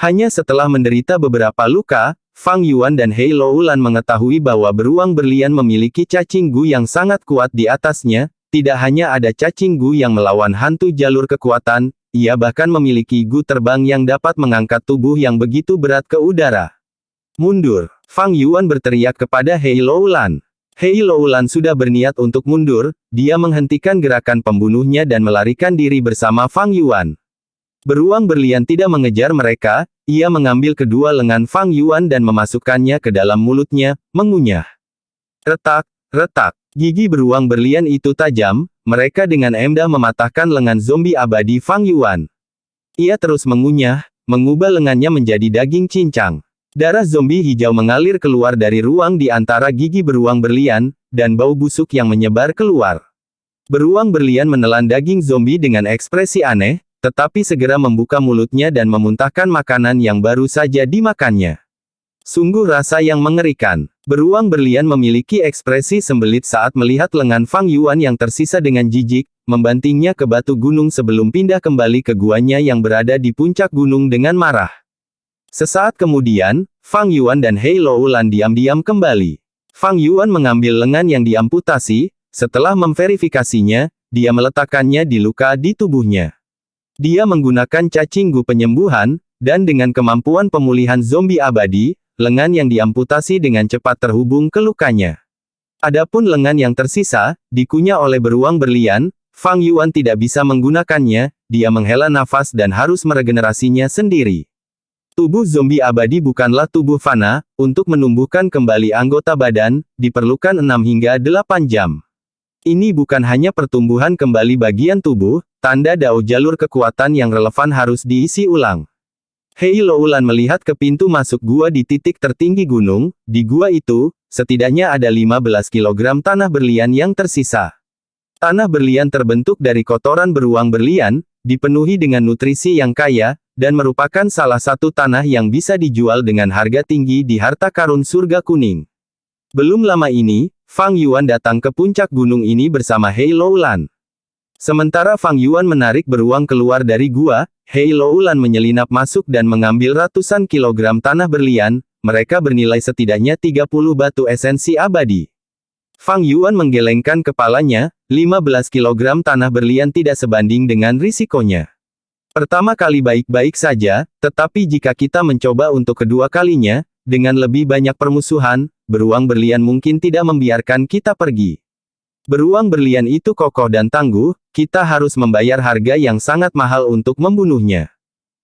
Hanya setelah menderita beberapa luka, Fang Yuan dan Hei Loulan mengetahui bahwa beruang berlian memiliki cacing Gu yang sangat kuat di atasnya. Tidak hanya ada cacing Gu yang melawan hantu jalur kekuatan, ia bahkan memiliki Gu terbang yang dapat mengangkat tubuh yang begitu berat ke udara. Mundur! Fang Yuan berteriak kepada Hei Loulan. Hei Loulan sudah berniat untuk mundur, dia menghentikan gerakan pembunuhnya dan melarikan diri bersama Fang Yuan. Beruang berlian tidak mengejar mereka, ia mengambil kedua lengan Fang Yuan dan memasukkannya ke dalam mulutnya, mengunyah. Retak, retak. Gigi beruang berlian itu tajam, mereka dengan mudah mematahkan lengan zombie abadi Fang Yuan. Ia terus mengunyah, mengubah lengannya menjadi daging cincang. Darah zombie hijau mengalir keluar dari ruang di antara gigi beruang berlian, dan bau busuk yang menyebar keluar. Beruang berlian menelan daging zombie dengan ekspresi aneh, tetapi segera membuka mulutnya dan memuntahkan makanan yang baru saja dimakannya. Sungguh rasa yang mengerikan. Beruang berlian memiliki ekspresi sembelit saat melihat lengan Fang Yuan yang tersisa dengan jijik, membantingnya ke batu gunung sebelum pindah kembali ke guanya yang berada di puncak gunung dengan marah. Sesaat kemudian, Fang Yuan dan Hei Loulan diam-diam kembali. Fang Yuan mengambil lengan yang diamputasi, setelah memverifikasinya, dia meletakkannya di luka di tubuhnya. Dia menggunakan cacing Gu penyembuhan, dan dengan kemampuan pemulihan zombie abadi, lengan yang diamputasi dengan cepat terhubung ke lukanya. Adapun lengan yang tersisa, dikunyah oleh beruang berlian, Fang Yuan tidak bisa menggunakannya, dia menghela nafas dan harus meregenerasinya sendiri. Tubuh zombie abadi bukanlah tubuh fana, untuk menumbuhkan kembali anggota badan, diperlukan 6 hingga 8 jam. Ini bukan hanya pertumbuhan kembali bagian tubuh, tanda Dao jalur kekuatan yang relevan harus diisi ulang. Hei Loulan melihat ke pintu masuk gua di titik tertinggi gunung. Di gua itu, setidaknya ada 15 kg tanah berlian yang tersisa. Tanah berlian terbentuk dari kotoran beruang berlian, dipenuhi dengan nutrisi yang kaya, dan merupakan salah satu tanah yang bisa dijual dengan harga tinggi di harta karun surga kuning. Belum lama ini, Fang Yuan datang ke puncak gunung ini bersama Hei Loulan. Sementara Fang Yuan menarik beruang keluar dari gua, Hei Loulan menyelinap masuk dan mengambil ratusan kilogram tanah berlian, mereka bernilai setidaknya 30 batu esensi abadi. Fang Yuan menggelengkan kepalanya, 15 kilogram tanah berlian tidak sebanding dengan risikonya. Pertama kali baik-baik saja, tetapi jika kita mencoba untuk kedua kalinya, dengan lebih banyak permusuhan, beruang berlian mungkin tidak membiarkan kita pergi. Beruang berlian itu kokoh dan tangguh, kita harus membayar harga yang sangat mahal untuk membunuhnya.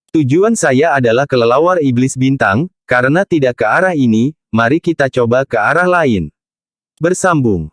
Tujuan saya adalah kelelawar iblis bintang, karena tidak ke arah ini, mari kita coba ke arah lain. Bersambung.